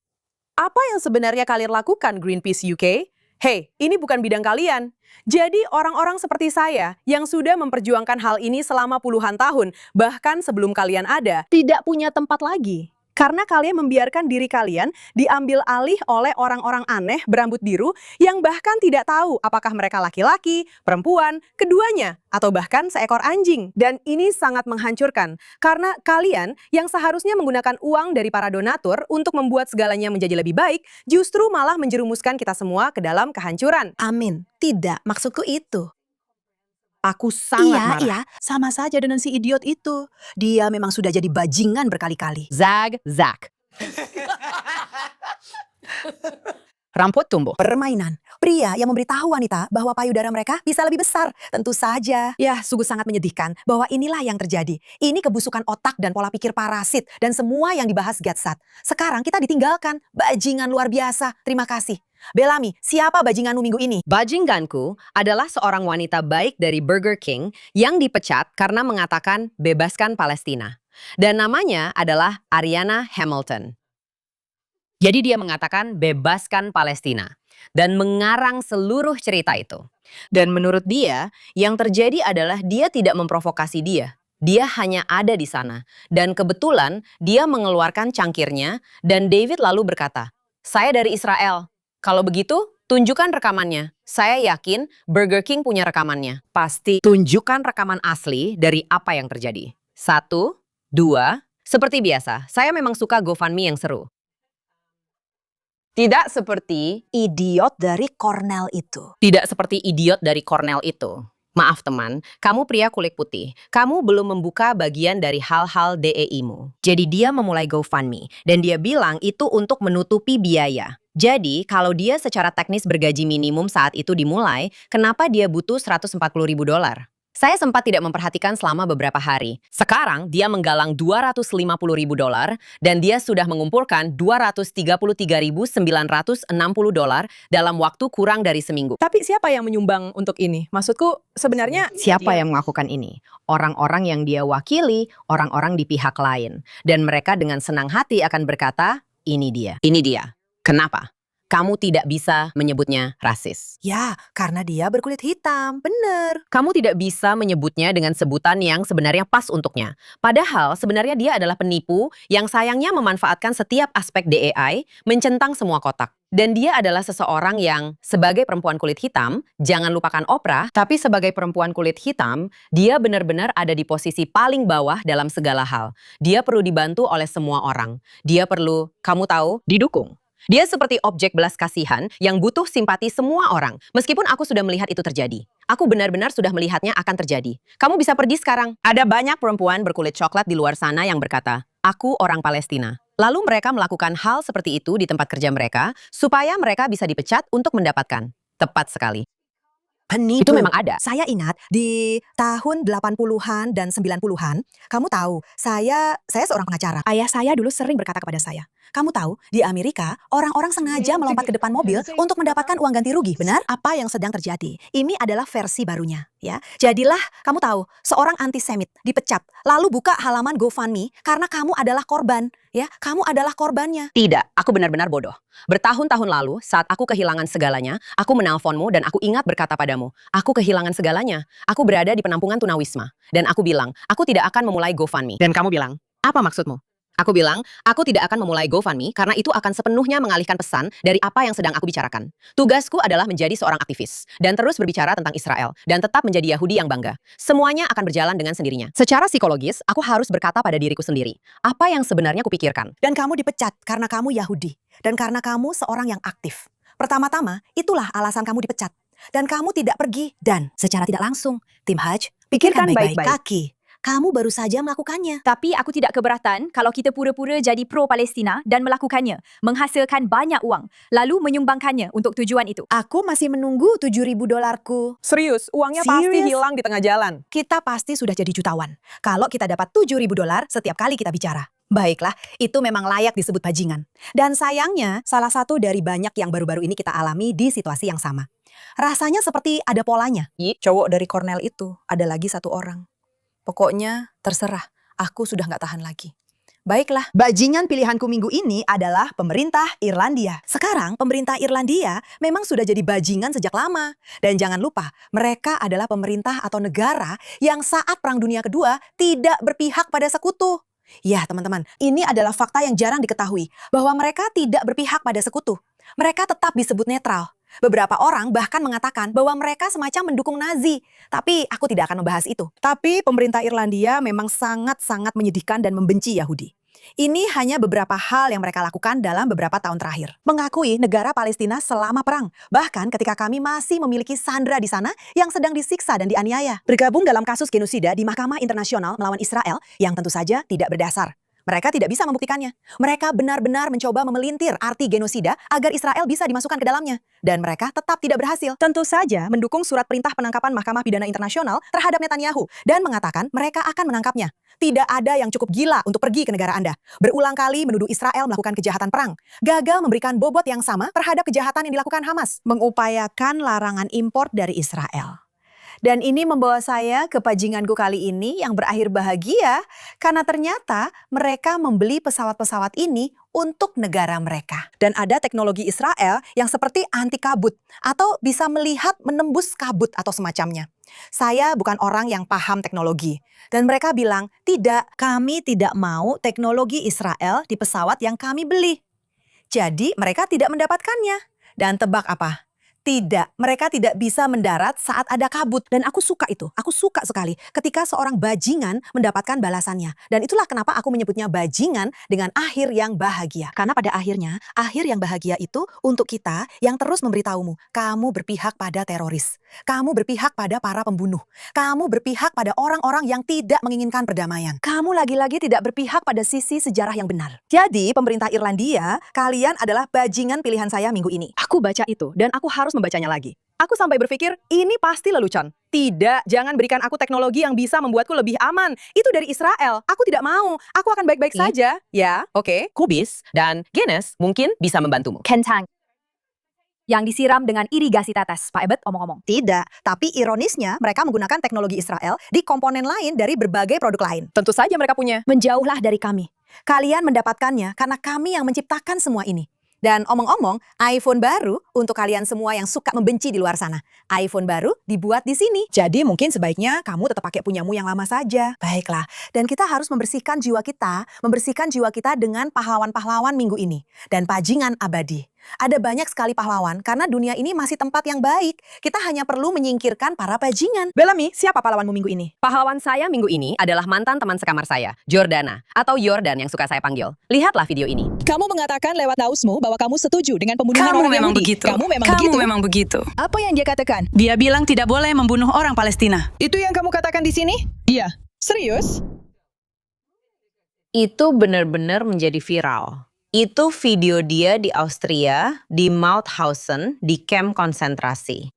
Apa yang sebenarnya kalian lakukan Greenpeace UK? Hei, ini bukan bidang kalian. Jadi orang-orang seperti saya yang sudah memperjuangkan hal ini selama puluhan tahun, bahkan sebelum kalian ada, tidak punya tempat lagi. Karena kalian membiarkan diri kalian diambil alih oleh orang-orang aneh berambut biru yang bahkan tidak tahu apakah mereka laki-laki, perempuan, keduanya, atau bahkan seekor anjing. Dan ini sangat menghancurkan karena kalian yang seharusnya menggunakan uang dari para donatur untuk membuat segalanya menjadi lebih baik, justru malah menjerumuskan kita semua ke dalam kehancuran. Amin. Tidak, maksudku itu. Aku sangat marah. Iya, sama saja dengan si idiot itu. Dia memang sudah jadi bajingan berkali-kali. Zag, Zak. Rambut tumbuh. Permainan. Pria yang memberitahu wanita bahwa payudara mereka bisa lebih besar. Tentu saja. Ya, sungguh sangat menyedihkan bahwa inilah yang terjadi. Ini kebusukan otak dan pola pikir parasit. Dan semua yang dibahas Gatsat. Sekarang kita ditinggalkan. Bajingan luar biasa. Terima kasih. Bellamy, siapa bajinganmu minggu ini? Bajinganku adalah seorang wanita baik dari Burger King yang dipecat karena mengatakan bebaskan Palestina. Dan namanya adalah Ariana Hamilton. Jadi dia mengatakan bebaskan Palestina dan mengarang seluruh cerita itu. Dan menurut dia, yang terjadi adalah dia tidak memprovokasi dia. Dia hanya ada di sana. Dan kebetulan dia mengeluarkan cangkirnya dan David lalu berkata, "Saya dari Israel. Kalau begitu, tunjukkan rekamannya. Saya yakin Burger King punya rekamannya. Pasti tunjukkan rekaman asli dari apa yang terjadi." 1, 2, seperti biasa, saya memang suka GoFundMe yang seru. Tidak seperti Idiot dari Cornell itu. Tidak seperti idiot dari Cornell itu. Maaf teman, kamu pria kulit putih. Kamu belum membuka bagian dari hal-hal DEI-mu. Jadi dia memulai GoFundMe. Dan dia bilang itu untuk menutupi biaya. Jadi, kalau dia secara teknis bergaji minimum saat itu dimulai, kenapa dia butuh $140.000? Saya sempat tidak memperhatikan selama beberapa hari. Sekarang, dia menggalang $250.000 dan dia sudah mengumpulkan $233.960 dalam waktu kurang dari seminggu. Tapi siapa yang menyumbang untuk ini? Maksudku sebenarnya Siapa yang melakukan ini? Orang-orang yang dia wakili, orang-orang di pihak lain. Dan mereka dengan senang hati akan berkata, ini dia. Ini dia. Kenapa? Kamu tidak bisa menyebutnya rasis. Ya, karena dia berkulit hitam. Bener. Kamu tidak bisa menyebutnya dengan sebutan yang sebenarnya pas untuknya. Padahal sebenarnya dia adalah penipu yang sayangnya memanfaatkan setiap aspek DEI, mencentang semua kotak. Dan dia adalah seseorang yang sebagai perempuan kulit hitam, jangan lupakan Oprah, tapi sebagai perempuan kulit hitam, dia benar-benar ada di posisi paling bawah dalam segala hal. Dia perlu dibantu oleh semua orang. Dia perlu, kamu tahu, didukung. Dia seperti objek belas kasihan yang butuh simpati semua orang. Meskipun aku sudah melihat itu terjadi. Aku benar-benar sudah melihatnya akan terjadi. Kamu bisa pergi sekarang. Ada banyak perempuan berkulit coklat di luar sana yang berkata, aku orang Palestina. Lalu mereka melakukan hal seperti itu di tempat kerja mereka supaya mereka bisa dipecat untuk mendapatkan. Tepat sekali. Penipu. Itu memang ada. Saya ingat di tahun 80-an dan 90-an, kamu tahu, saya seorang pengacara. Ayah saya dulu sering berkata kepada saya, kamu tahu, di Amerika, orang-orang sengaja melompat ke depan mobil untuk mendapatkan uang ganti rugi. Benar? Apa yang sedang terjadi? Ini adalah versi barunya. Ya, jadilah, kamu tahu, seorang antisemit dipecat, lalu buka halaman GoFundMe karena kamu adalah korban. Ya, kamu adalah korbannya. Tidak, aku benar-benar bodoh. Bertahun-tahun lalu, saat aku kehilangan segalanya, aku menelponmu dan aku ingat berkata padamu, aku kehilangan segalanya. Aku berada di penampungan tunawisma. Dan aku bilang, aku tidak akan memulai GoFundMe. Dan kamu bilang, apa maksudmu? Aku bilang, aku tidak akan memulai GoFundMe karena itu akan sepenuhnya mengalihkan pesan dari apa yang sedang aku bicarakan. Tugasku adalah menjadi seorang aktivis dan terus berbicara tentang Israel dan tetap menjadi Yahudi yang bangga. Semuanya akan berjalan dengan sendirinya. Secara psikologis, aku harus berkata pada diriku sendiri, apa yang sebenarnya kupikirkan. Dan kamu dipecat karena kamu Yahudi. Dan karena kamu seorang yang aktif. Pertama-tama, itulah alasan kamu dipecat. Dan kamu tidak pergi. Dan secara tidak langsung, Tim Hajj, pikirkan baik-baik. Kaki, kamu baru saja melakukannya. Tapi aku tidak keberatan kalau kita pura-pura jadi pro-Palestina dan melakukannya, menghasilkan banyak uang, lalu menyumbangkannya untuk tujuan itu. Aku masih menunggu $7.000-ku. Serius, uangnya pasti Serius? hilang di tengah jalan. Kita pasti sudah jadi jutawan. Kalau kita dapat $7.000 setiap kali kita bicara. Baiklah, itu memang layak disebut bajingan. Dan sayangnya, salah satu dari banyak yang baru-baru ini kita alami di situasi yang sama. Rasanya seperti ada polanya. Cowok dari Cornell itu, ada lagi satu orang. Pokoknya terserah, aku sudah nggak tahan lagi. Baiklah, bajingan pilihanku minggu ini adalah pemerintah Irlandia. Sekarang pemerintah Irlandia memang sudah jadi bajingan sejak lama. Dan jangan lupa, mereka adalah pemerintah atau negara yang saat Perang Dunia Kedua tidak berpihak pada sekutu. Ya teman-teman, ini adalah fakta yang jarang diketahui, bahwa mereka tidak berpihak pada sekutu. Mereka tetap disebut netral. Beberapa orang bahkan mengatakan bahwa mereka semacam mendukung Nazi. Tapi aku tidak akan membahas itu. Tapi pemerintah Irlandia memang sangat-sangat menyedihkan dan membenci Yahudi. Ini hanya beberapa hal yang mereka lakukan dalam beberapa tahun terakhir. Mengakui negara Palestina selama perang. Bahkan ketika kami masih memiliki sandera di sana yang sedang disiksa dan dianiaya. Bergabung dalam kasus genosida di Mahkamah Internasional melawan Israel yang tentu saja tidak berdasar. Mereka tidak bisa membuktikannya. Mereka benar-benar mencoba memelintir arti genosida agar Israel bisa dimasukkan ke dalamnya. Dan mereka tetap tidak berhasil. Tentu saja mendukung surat perintah penangkapan Mahkamah Pidana Internasional terhadap Netanyahu. Dan mengatakan mereka akan menangkapnya. Tidak ada yang cukup gila untuk pergi ke negara Anda. Berulang kali menuduh Israel melakukan kejahatan perang. Gagal memberikan bobot yang sama terhadap kejahatan yang dilakukan Hamas. Mengupayakan larangan impor dari Israel. Dan ini membawa saya ke bajinganku kali ini yang berakhir bahagia karena ternyata mereka membeli pesawat-pesawat ini untuk negara mereka. Dan ada teknologi Israel yang seperti anti kabut atau bisa melihat menembus kabut atau semacamnya. Saya bukan orang yang paham teknologi. Dan mereka bilang, tidak, kami tidak mau teknologi Israel di pesawat yang kami beli. Jadi mereka tidak mendapatkannya. Dan tebak apa? Tidak, mereka tidak bisa mendarat saat ada kabut. Dan aku suka itu, aku suka sekali ketika seorang bajingan mendapatkan balasannya. Dan itulah kenapa aku menyebutnya bajingan dengan akhir yang bahagia. Karena pada akhirnya, akhir yang bahagia itu untuk kita yang terus memberitahumu, kamu berpihak pada teroris. Kamu berpihak pada para pembunuh. Kamu berpihak pada orang-orang yang tidak menginginkan perdamaian. Kamu lagi-lagi tidak berpihak pada sisi sejarah yang benar. Jadi, pemerintah Irlandia, kalian adalah bajingan pilihan saya minggu ini. Aku baca itu dan aku harus membacanya lagi. Aku sampai berpikir, ini pasti lelucon. Tidak, jangan berikan aku teknologi yang bisa membuatku lebih aman. Itu dari Israel. Aku tidak mau. Aku akan baik-baik saja. Ya, oke. Kubis dan Guinness mungkin bisa membantumu. Kentang yang disiram dengan irigasi tetes. Pak Ebet omong-omong. Tidak, tapi ironisnya mereka menggunakan teknologi Israel di komponen lain dari berbagai produk lain. Tentu saja mereka punya. Menjauhlah dari kami. Kalian mendapatkannya karena kami yang menciptakan semua ini. Dan omong-omong, iPhone baru untuk kalian semua yang suka membenci di luar sana. iPhone baru dibuat di sini. Jadi mungkin sebaiknya kamu tetap pakai punyamu yang lama saja. Baiklah, dan kita harus membersihkan jiwa kita dengan pahlawan-pahlawan minggu ini. Dan bajingan abadi. Ada banyak sekali pahlawan karena dunia ini masih tempat yang baik. Kita hanya perlu menyingkirkan para bajingan. Bellamy, siapa pahlawanmu minggu ini? Pahlawan saya minggu ini adalah mantan teman sekamar saya, Jordana, atau Jordan yang suka saya panggil. Lihatlah video ini. Kamu mengatakan lewat nausmu bahwa kamu setuju dengan pembunuhan Kamu orang memang Yahudi. begitu. Kamu memang begitu. Apa yang dia katakan? Dia bilang tidak boleh membunuh orang Palestina. Itu yang kamu katakan di sini? Iya. Serius? Itu benar-benar menjadi viral. Itu video dia di Austria, di Mauthausen, di kamp konsentrasi.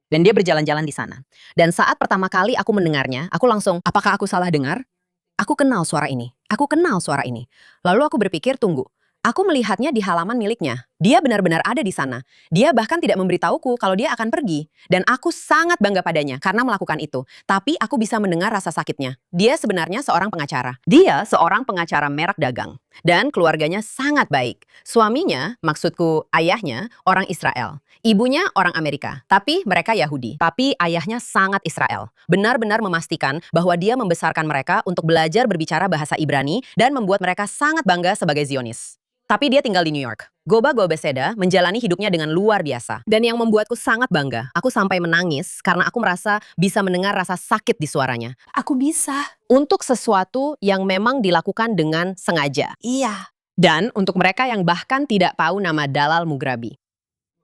Dan dia berjalan-jalan di sana. Dan saat pertama kali aku mendengarnya, aku langsung, apakah aku salah dengar? Aku kenal suara ini. Aku kenal suara ini. Lalu aku berpikir, tunggu. Aku melihatnya di halaman miliknya. Dia benar-benar ada di sana. Dia bahkan tidak memberitahuku kalau dia akan pergi. Dan aku sangat bangga padanya karena melakukan itu. Tapi aku bisa mendengar rasa sakitnya. Dia sebenarnya seorang pengacara. Dia seorang pengacara merek dagang. Dan keluarganya sangat baik. Suaminya, maksudku ayahnya, orang Israel. Ibunya orang Amerika. Tapi mereka Yahudi. Tapi ayahnya sangat Israel. Benar-benar memastikan bahwa dia membesarkan mereka untuk belajar berbicara bahasa Ibrani dan membuat mereka sangat bangga sebagai Zionis. Tapi dia tinggal di New York. Goba Gobeseda menjalani hidupnya dengan luar biasa. Dan yang membuatku sangat bangga, aku sampai menangis karena aku merasa bisa mendengar rasa sakit di suaranya. Aku bisa. Untuk sesuatu yang memang dilakukan dengan sengaja. Iya. Dan untuk mereka yang bahkan tidak tahu nama Dalal Mughrabi.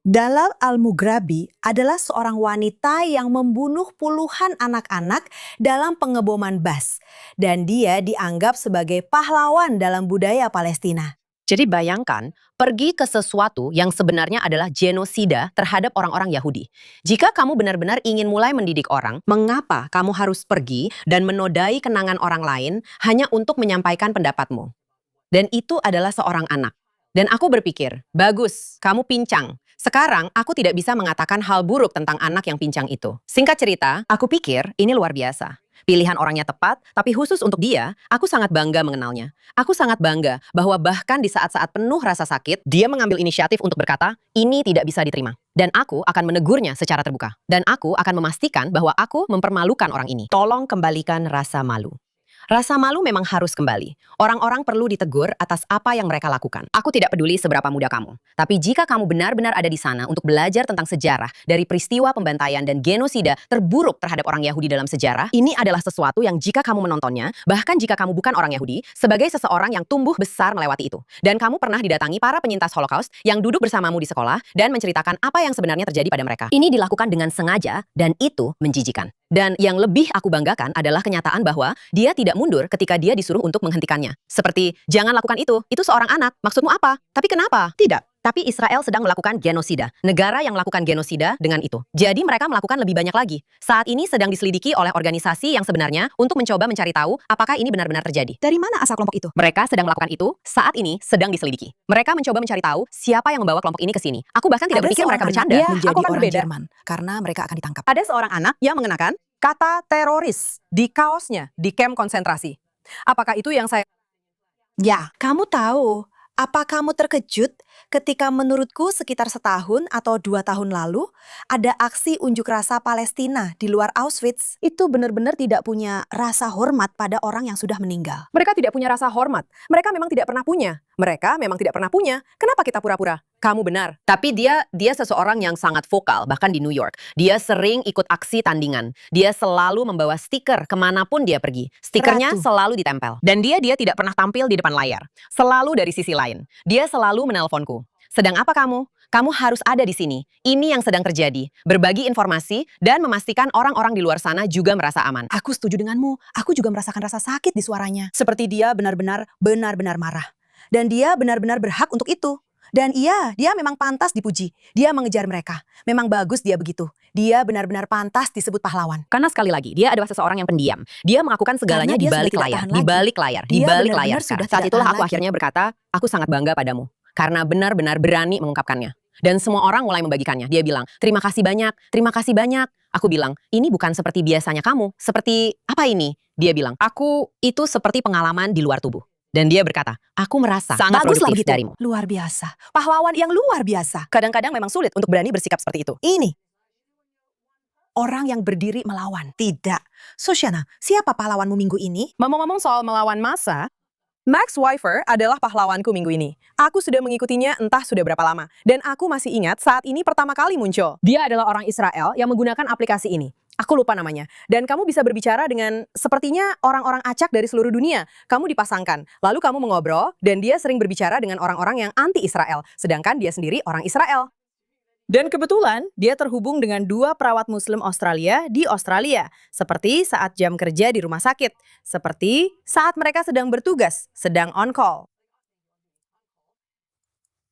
Dalal Al-Mughrabi adalah seorang wanita yang membunuh puluhan anak-anak dalam pengeboman Bas. Dan dia dianggap sebagai pahlawan dalam budaya Palestina. Jadi bayangkan, pergi ke sesuatu yang sebenarnya adalah genosida terhadap orang-orang Yahudi. Jika kamu benar-benar ingin mulai mendidik orang, mengapa kamu harus pergi dan menodai kenangan orang lain hanya untuk menyampaikan pendapatmu? Dan itu adalah seorang anak. Dan aku berpikir, bagus, kamu pincang. Sekarang aku tidak bisa mengatakan hal buruk tentang anak yang pincang itu. Singkat cerita, aku pikir ini luar biasa. Pilihan orangnya tepat, tapi khusus untuk dia, aku sangat bangga mengenalnya. Aku sangat bangga bahwa bahkan di saat-saat penuh rasa sakit, dia mengambil inisiatif untuk berkata, ini tidak bisa diterima. Dan aku akan menegurnya secara terbuka. Dan aku akan memastikan bahwa aku mempermalukan orang ini. Tolong kembalikan rasa malu. Rasa malu memang harus kembali. Orang-orang perlu ditegur atas apa yang mereka lakukan. Aku tidak peduli seberapa muda kamu. Tapi jika kamu benar-benar ada di sana untuk belajar tentang sejarah dari peristiwa pembantaian dan genosida terburuk terhadap orang Yahudi dalam sejarah, ini adalah sesuatu yang jika kamu menontonnya, bahkan jika kamu bukan orang Yahudi, sebagai seseorang yang tumbuh besar melewati itu. Dan kamu pernah didatangi para penyintas Holocaust yang duduk bersamamu di sekolah dan menceritakan apa yang sebenarnya terjadi pada mereka. Ini dilakukan dengan sengaja dan itu menjijikan. Dan yang lebih aku banggakan adalah kenyataan bahwa dia tidak mundur ketika dia disuruh untuk menghentikannya. Seperti, jangan lakukan itu seorang anak, maksudmu apa? Tapi kenapa? Tidak. Tapi Israel sedang melakukan genosida. Negara yang melakukan genosida dengan itu. Jadi mereka melakukan lebih banyak lagi. Saat ini sedang diselidiki oleh organisasi yang sebenarnya untuk mencoba mencari tahu apakah ini benar-benar terjadi. Dari mana asal kelompok itu? Mereka sedang melakukan itu, saat ini sedang diselidiki. Mereka mencoba mencari tahu siapa yang membawa kelompok ini ke sini. Aku bahkan tidak berpikir mereka bercanda. Menjadi aku akan orang berbeda. Jerman karena mereka akan ditangkap. Ada seorang anak yang mengenakan kata teroris di kaosnya di kamp konsentrasi. Apakah itu yang saya... Ya, kamu tahu. Apa kamu terkejut ketika menurutku sekitar setahun atau 2 tahun lalu ada aksi unjuk rasa Palestina di luar Auschwitz? Itu benar-benar tidak punya rasa hormat pada orang yang sudah meninggal. Mereka tidak punya rasa hormat. Mereka memang tidak pernah punya. Mereka memang tidak pernah punya. Kenapa kita pura-pura? Kamu benar. Tapi dia seseorang yang sangat vokal, bahkan di New York. Dia sering ikut aksi tandingan. Dia selalu membawa stiker kemanapun dia pergi. Stikernya Ratu. selalu ditempel. Dan dia tidak pernah tampil di depan layar. Selalu dari sisi lain. Dia selalu menelponku. Sedang apa kamu? Kamu harus ada di sini. Ini yang sedang terjadi. Berbagi informasi dan memastikan orang-orang di luar sana juga merasa aman. Aku setuju denganmu. Aku juga merasakan rasa sakit di suaranya. Seperti dia benar-benar marah. Dan dia benar-benar berhak untuk itu. Dan iya, dia memang pantas dipuji. Dia mengejar mereka. Memang bagus dia begitu. Dia benar-benar pantas disebut pahlawan. Karena sekali lagi, dia adalah seseorang yang pendiam. Dia melakukan segalanya Karena di dia balik sudah tidak layar, tahan di lagi. balik layar, di Dia balik benar-benar layar. sudah Saat tidak itulah tahan aku lagi. akhirnya berkata, aku sangat bangga padamu. Karena benar-benar berani mengungkapkannya. Dan semua orang mulai membagikannya. Dia bilang, terima kasih banyak, terima kasih banyak. Aku bilang, ini bukan seperti biasanya kamu. Seperti, apa ini? Dia bilang, itu seperti pengalaman di luar tubuh. Dan dia berkata, aku merasa sangat Baguslah produktif begitu. darimu. Luar biasa. Pahlawan yang luar biasa. Kadang-kadang memang sulit untuk berani bersikap seperti itu. Ini. Orang yang berdiri melawan. Tidak. Sosyana, siapa pahlawanmu minggu ini? Ngomong-ngomong soal melawan massa, Max Weifer adalah pahlawanku minggu ini. Aku sudah mengikutinya entah sudah berapa lama. Dan aku masih ingat saat ini pertama kali muncul. Dia adalah orang Israel yang menggunakan aplikasi ini. Aku lupa namanya. Dan kamu bisa berbicara dengan sepertinya orang-orang acak dari seluruh dunia. Kamu dipasangkan. Lalu kamu mengobrol dan dia sering berbicara dengan orang-orang yang anti-Israel. Sedangkan dia sendiri orang Israel. Dan kebetulan, dia terhubung dengan 2 perawat Muslim Australia di Australia. Seperti saat jam kerja di rumah sakit. Seperti saat mereka sedang bertugas, sedang on call.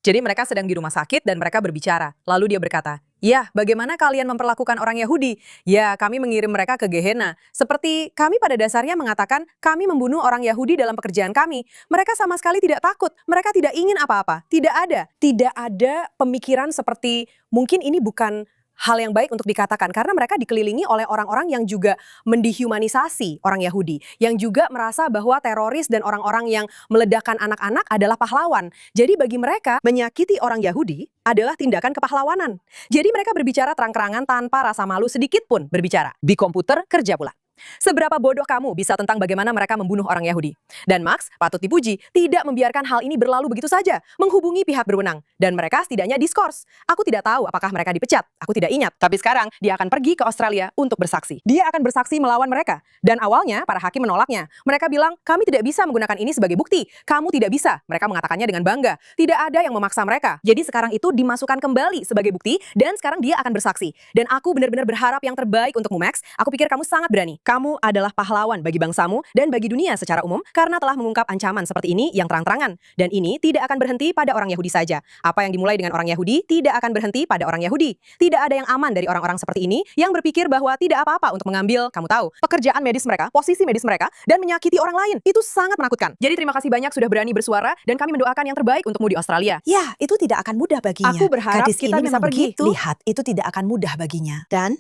Jadi mereka sedang di rumah sakit dan mereka berbicara. Lalu dia berkata, "Ya, bagaimana kalian memperlakukan orang Yahudi? Ya, kami mengirim mereka ke Gehenna. Seperti kami pada dasarnya mengatakan kami membunuh orang Yahudi dalam pekerjaan kami. Mereka sama sekali tidak takut. Mereka tidak ingin apa-apa. Tidak ada. Tidak ada pemikiran seperti mungkin ini bukan hal yang baik untuk dikatakan karena mereka dikelilingi oleh orang-orang yang juga mendehumanisasi orang Yahudi, yang juga merasa bahwa teroris dan orang-orang yang meledakkan anak-anak adalah pahlawan. Jadi bagi mereka, menyakiti orang Yahudi adalah tindakan kepahlawanan. Jadi mereka berbicara terang-terangan tanpa rasa malu sedikit pun berbicara. Di komputer kerja pula. Seberapa bodoh kamu bisa tentang bagaimana mereka membunuh orang Yahudi? Dan Max, patut dipuji, tidak membiarkan hal ini berlalu begitu saja, menghubungi pihak berwenang. Dan mereka setidaknya diskors. Aku tidak tahu apakah mereka dipecat, aku tidak ingat. Tapi sekarang, dia akan pergi ke Australia untuk bersaksi. Dia akan bersaksi melawan mereka. Dan awalnya, para hakim menolaknya. Mereka bilang, kami tidak bisa menggunakan ini sebagai bukti. Kamu tidak bisa. Mereka mengatakannya dengan bangga. Tidak ada yang memaksa mereka. Jadi sekarang itu dimasukkan kembali sebagai bukti, dan sekarang dia akan bersaksi. Dan aku benar-benar berharap yang terbaik untukmu, Max. Aku pikir kamu sangat berani. Kamu adalah pahlawan bagi bangsamu dan bagi dunia secara umum karena telah mengungkap ancaman seperti ini yang terang-terangan. Dan ini tidak akan berhenti pada orang Yahudi saja. Apa yang dimulai dengan orang Yahudi tidak akan berhenti pada orang Yahudi. Tidak ada yang aman dari orang-orang seperti ini yang berpikir bahwa tidak apa-apa untuk mengambil, kamu tahu, pekerjaan medis mereka, posisi medis mereka, dan menyakiti orang lain. Itu sangat menakutkan. Jadi terima kasih banyak sudah berani bersuara dan kami mendoakan yang terbaik untukmu di Australia. Ya, itu tidak akan mudah baginya. Aku berharap Gadis kita ini bisa memang pergi. begitu. Lihat, itu tidak akan mudah baginya. Dan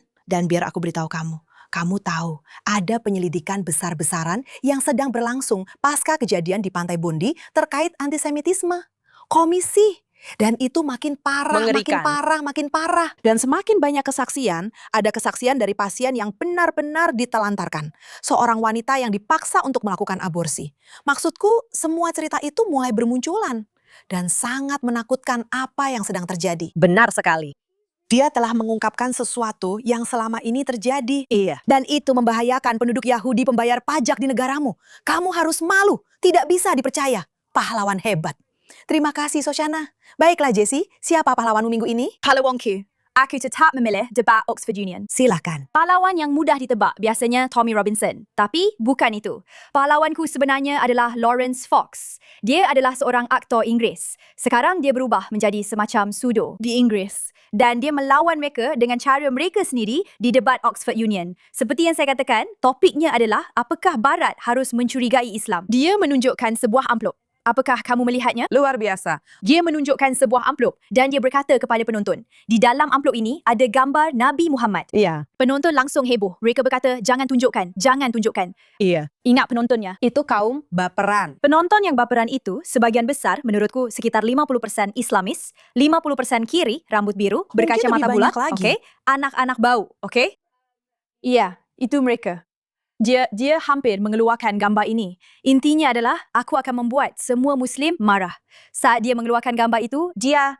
biar aku beritahu kamu. Kamu tahu, ada penyelidikan besar-besaran yang sedang berlangsung pasca kejadian di Pantai Bondi terkait antisemitisme. Komisi. Dan itu makin parah, Mengerikan. makin parah. Dan semakin banyak kesaksian, ada kesaksian dari pasien yang benar-benar ditelantarkan. Seorang wanita yang dipaksa untuk melakukan aborsi. Maksudku, semua cerita itu mulai bermunculan. Dan sangat menakutkan apa yang sedang terjadi. Benar sekali. Dia telah mengungkapkan sesuatu yang selama ini terjadi. Iya. Dan itu membahayakan penduduk Yahudi pembayar pajak di negaramu. Kamu harus malu, tidak bisa dipercaya. Pahlawan hebat. Terima kasih, Soshana. Baiklah, Jessie, siapa pahlawanmu minggu ini? Kalau Wongku, aku tetap memilih debat Oxford Union. Silakan. Pahlawan yang mudah ditebak biasanya Tommy Robinson. Tapi bukan itu. Pahlawanku sebenarnya adalah Lawrence Fox. Dia adalah seorang aktor Inggeris. Sekarang dia berubah menjadi semacam pseudo di Inggeris. Dan dia melawan mereka dengan cara mereka sendiri di debat Oxford Union. Seperti yang saya katakan, topiknya adalah apakah Barat harus mencurigai Islam. Dia menunjukkan sebuah amplop. Apakah kamu melihatnya? Luar biasa. Dia menunjukkan sebuah amplop dan dia berkata kepada penonton, di dalam amplop ini ada gambar Nabi Muhammad. Iya. Penonton langsung heboh. Mereka berkata, jangan tunjukkan, jangan tunjukkan. Iya. Ingat penontonnya. Itu kaum baperan. Penonton yang baperan itu, sebagian besar menurutku sekitar 50% Islamis, 50% kiri, rambut biru, berkacamata lebih bulat, banyak lagi. oke? Anak-anak bau, oke? Iya, itu mereka. Dia hampir mengeluarkan gambar ini. Intinya adalah, aku akan membuat semua Muslim marah. Saat dia mengeluarkan gambar itu, dia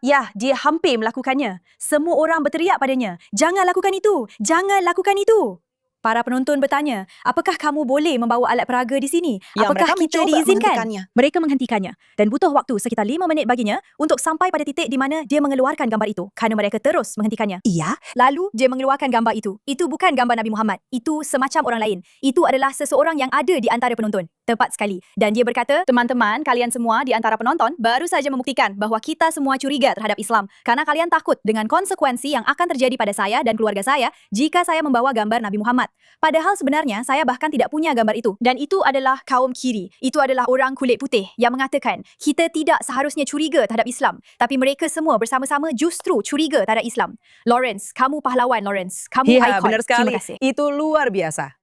hampir melakukannya. Semua orang berteriak padanya, jangan lakukan itu, jangan lakukan itu. Para penonton bertanya, apakah kamu boleh membawa alat peraga di sini? Ya, Apakah mereka kita mencoba diizinkan? menghentikannya. Mereka menghentikannya. Dan butuh waktu sekitar 5 menit baginya untuk sampai pada titik di mana dia mengeluarkan gambar itu. Kerana mereka terus menghentikannya. Iya, Lalu dia mengeluarkan gambar itu. Itu bukan gambar Nabi Muhammad. Itu semacam orang lain. Itu adalah seseorang yang ada di antara penonton. Tepat sekali. Dan dia berkata, teman-teman, kalian semua di antara penonton baru saja membuktikan bahawa kita semua curiga terhadap Islam. Karena kalian takut dengan konsekuensi yang akan terjadi pada saya dan keluarga saya jika saya membawa gambar Nabi Muhammad. Padahal sebenarnya saya bahkan tidak punya gambar itu. Dan itu adalah kaum kiri. Itu adalah orang kulit putih yang mengatakan kita tidak seharusnya curiga terhadap Islam. Tapi mereka semua bersama-sama justru curiga terhadap Islam. Lawrence, kamu pahlawan Lawrence. Kamu Iya, ikon. benar sekali. Terima kasih. Itu luar biasa.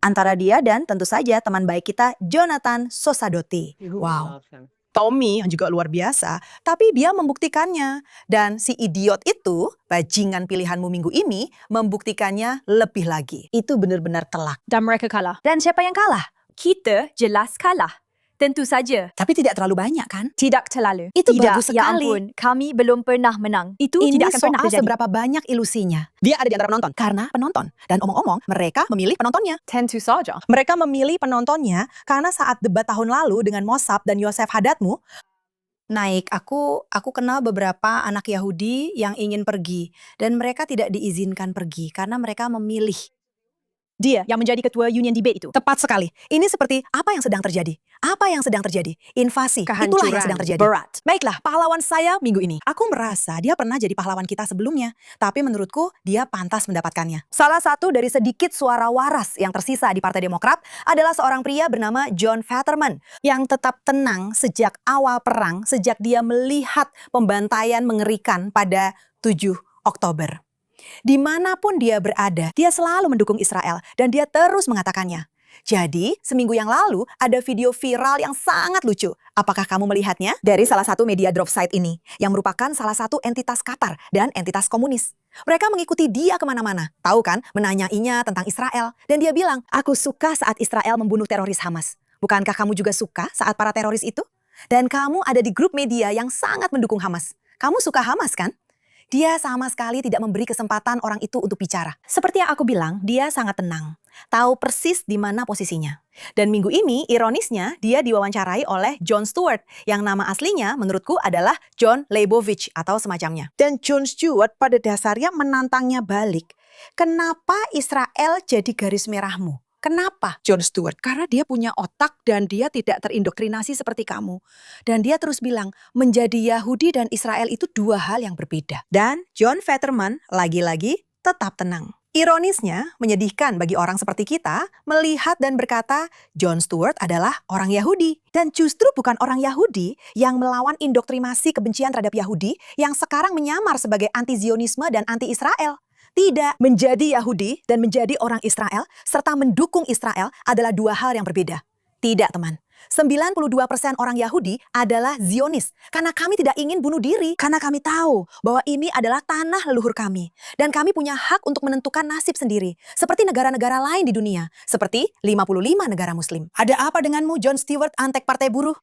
antara dia dan tentu saja teman baik kita Jonathan Sosadotti. Wow. Tommy yang juga luar biasa, tapi dia membuktikannya. Dan si idiot itu, bajingan pilihanmu minggu ini, membuktikannya lebih lagi. Itu benar-benar telak. Dan mereka kalah. Dan siapa yang kalah? Kita jelas kalah. Tentu saja. Tapi tidak terlalu banyak kan? Tidak terlalu. Itu Tidak, bagus ya sekali. ampun. Kami belum pernah menang. Itu Ini tidak akan pernah soal terjadi. seberapa banyak ilusinya. Dia ada di antara penonton karena penonton. Dan omong-omong, mereka memilih penontonnya. Tentu saja. Mereka memilih penontonnya karena saat debat tahun lalu dengan Mossab dan Yosef Hadadmu, naik, aku kenal beberapa anak Yahudi yang ingin pergi. Dan mereka tidak diizinkan pergi karena mereka memilih. Dia yang menjadi ketua union debate itu. Tepat sekali. Ini seperti apa yang sedang terjadi? Apa yang sedang terjadi? Invasi. Itulah yang Kehancuran sedang terjadi. berat. Baiklah, pahlawan saya minggu ini. Aku merasa dia pernah jadi pahlawan kita sebelumnya. Tapi menurutku, dia pantas mendapatkannya. Salah satu dari sedikit suara waras yang tersisa di Partai Demokrat adalah seorang pria bernama John Fetterman. Yang tetap tenang sejak awal perang, sejak dia melihat pembantaian mengerikan pada 7 Oktober. Dimanapun dia berada, dia selalu mendukung Israel dan dia terus mengatakannya. Jadi, seminggu yang lalu ada video viral yang sangat lucu. Apakah kamu melihatnya? Dari salah satu media drop site ini, yang merupakan salah satu entitas Qatar dan entitas komunis. Mereka mengikuti dia kemana-mana. Tahu kan, menanyainya tentang Israel. Dan dia bilang, aku suka saat Israel membunuh teroris Hamas. Bukankah kamu juga suka saat para teroris itu? Dan kamu ada di grup media yang sangat mendukung Hamas. Kamu suka Hamas kan? Dia sama sekali tidak memberi kesempatan orang itu untuk bicara. Seperti yang aku bilang, dia sangat tenang. Tahu persis di mana posisinya. Dan minggu ini, ironisnya, dia diwawancarai oleh Jon Stewart, yang nama aslinya menurutku adalah John Leibovich atau semacamnya. Dan Jon Stewart pada dasarnya menantangnya balik. Kenapa Israel jadi garis merahmu? Kenapa Jon Stewart? Karena dia punya otak dan dia tidak terindoktrinasi seperti kamu. Dan dia terus bilang, menjadi Yahudi dan Israel itu dua hal yang berbeda. Dan John Fetterman lagi-lagi tetap tenang. Ironisnya, menyedihkan bagi orang seperti kita melihat dan berkata Jon Stewart adalah orang Yahudi. Dan justru bukan orang Yahudi yang melawan indoktrinasi kebencian terhadap Yahudi yang sekarang menyamar sebagai anti-Zionisme dan anti-Israel. Tidak, menjadi Yahudi dan menjadi orang Israel serta mendukung Israel adalah dua hal yang berbeda. Tidak, teman. 92% orang Yahudi adalah Zionis. Karena kami tidak ingin bunuh diri. Karena kami tahu bahwa ini adalah tanah leluhur kami. Dan kami punya hak untuk menentukan nasib sendiri. Seperti negara-negara lain di dunia. Seperti 55 negara muslim. Ada apa denganmu, Jon Stewart, antek Partai Buruh?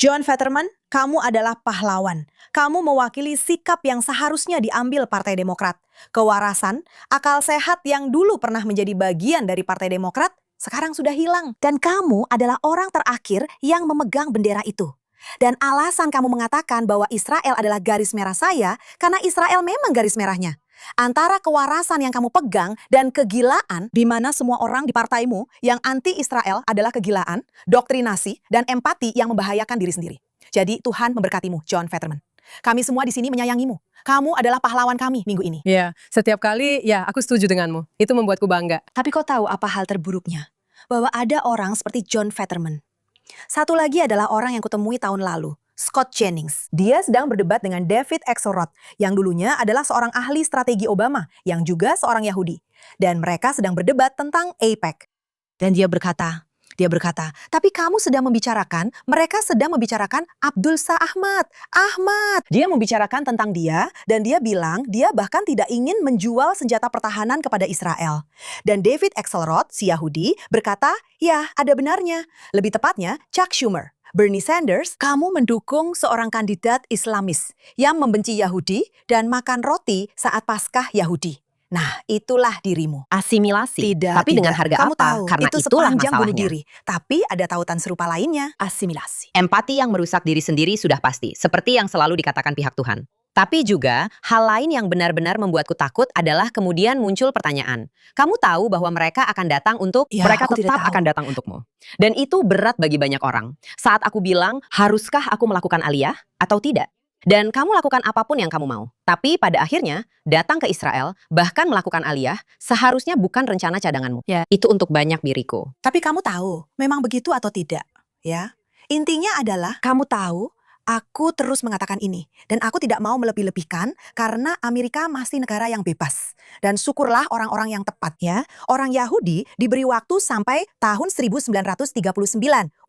John Fetterman, kamu adalah pahlawan. Kamu mewakili sikap yang seharusnya diambil Partai Demokrat. Kewarasan, akal sehat yang dulu pernah menjadi bagian dari Partai Demokrat, sekarang sudah hilang. Dan kamu adalah orang terakhir yang memegang bendera itu. Dan alasan kamu mengatakan bahwa Israel adalah garis merah saya, karena Israel memang garis merahnya. Antara kewarasan yang kamu pegang dan kegilaan, di mana semua orang di partaimu yang anti-Israel adalah kegilaan, doktrinasi, dan empati yang membahayakan diri sendiri. Jadi Tuhan memberkatimu, John Fetterman. Kami semua di sini menyayangimu. Kamu adalah pahlawan kami minggu ini. Ya, setiap kali ya aku setuju denganmu. Itu membuatku bangga. Tapi kau tahu apa hal terburuknya? Bahwa ada orang seperti John Fetterman. Satu lagi adalah orang yang kutemui tahun lalu. Scott Jennings. Dia sedang berdebat dengan David Axelrod yang dulunya adalah seorang ahli strategi Obama yang juga seorang Yahudi. Dan mereka sedang berdebat tentang AIPAC. Dan dia berkata, tapi kamu sedang membicarakan, mereka sedang membicarakan Abdul Shah Ahmad. Dia membicarakan tentang dia dan dia bilang dia bahkan tidak ingin menjual senjata pertahanan kepada Israel. Dan David Axelrod, si Yahudi, berkata, ya ada benarnya. Lebih tepatnya, Chuck Schumer. Bernie Sanders, kamu mendukung seorang kandidat Islamis yang membenci Yahudi dan makan roti saat Paskah Yahudi. Nah, itulah dirimu. Asimilasi. Tidak, Tapi dengan harga kamu apa? tahu, Karena itu itulah sepanjang bunuh masalahnya. diri. Tapi ada tautan serupa lainnya, asimilasi. Empati yang merusak diri sendiri sudah pasti, seperti yang selalu dikatakan pihak Tuhan. Tapi juga, hal lain yang benar-benar membuatku takut adalah kemudian muncul pertanyaan. Kamu tahu bahwa mereka akan datang untuk, Ya, mereka aku tidak tetap tahu. akan datang untukmu. Dan itu berat bagi banyak orang. Saat aku bilang, haruskah aku melakukan aliyah atau tidak? Dan kamu lakukan apapun yang kamu mau. Tapi pada akhirnya, datang ke Israel, bahkan melakukan aliyah, seharusnya bukan rencana cadanganmu. Ya. Itu untuk banyak diriku. Tapi kamu tahu, memang begitu atau tidak? Ya, intinya adalah kamu tahu, aku terus mengatakan ini. Dan aku tidak mau melebih-lebihkan karena Amerika masih negara yang bebas. Dan syukurlah orang-orang yang tepat ya. Orang Yahudi diberi waktu sampai tahun 1939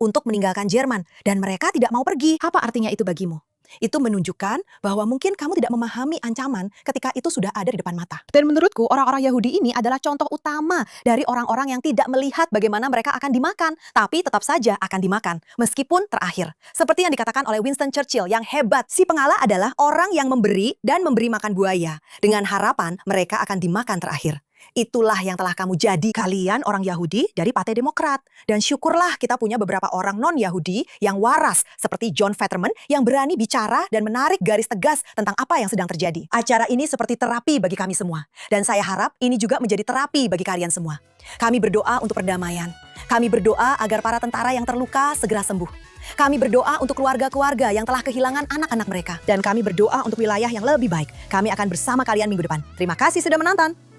untuk meninggalkan Jerman. Dan mereka tidak mau pergi. Apa artinya itu bagimu? Itu menunjukkan bahwa mungkin kamu tidak memahami ancaman ketika itu sudah ada di depan mata. Dan menurutku orang-orang Yahudi ini adalah contoh utama dari orang-orang yang tidak melihat bagaimana mereka akan dimakan, tapi tetap saja akan dimakan, meskipun terakhir. Seperti yang dikatakan oleh Winston Churchill yang hebat, si pengala adalah orang yang memberi dan memberi makan buaya, dengan harapan mereka akan dimakan terakhir. Itulah yang telah kamu jadi. Kalian orang Yahudi dari Partai Demokrat. Dan syukurlah kita punya beberapa orang non-Yahudi yang waras seperti John Fetterman yang berani bicara dan menarik garis tegas tentang apa yang sedang terjadi. Acara ini seperti terapi bagi kami semua. Dan saya harap ini juga menjadi terapi bagi kalian semua. Kami berdoa untuk perdamaian. Kami berdoa agar para tentara yang terluka segera sembuh. Kami berdoa untuk keluarga-keluarga yang telah kehilangan anak-anak mereka. Dan kami berdoa untuk wilayah yang lebih baik. Kami akan bersama kalian minggu depan. Terima kasih sudah menonton.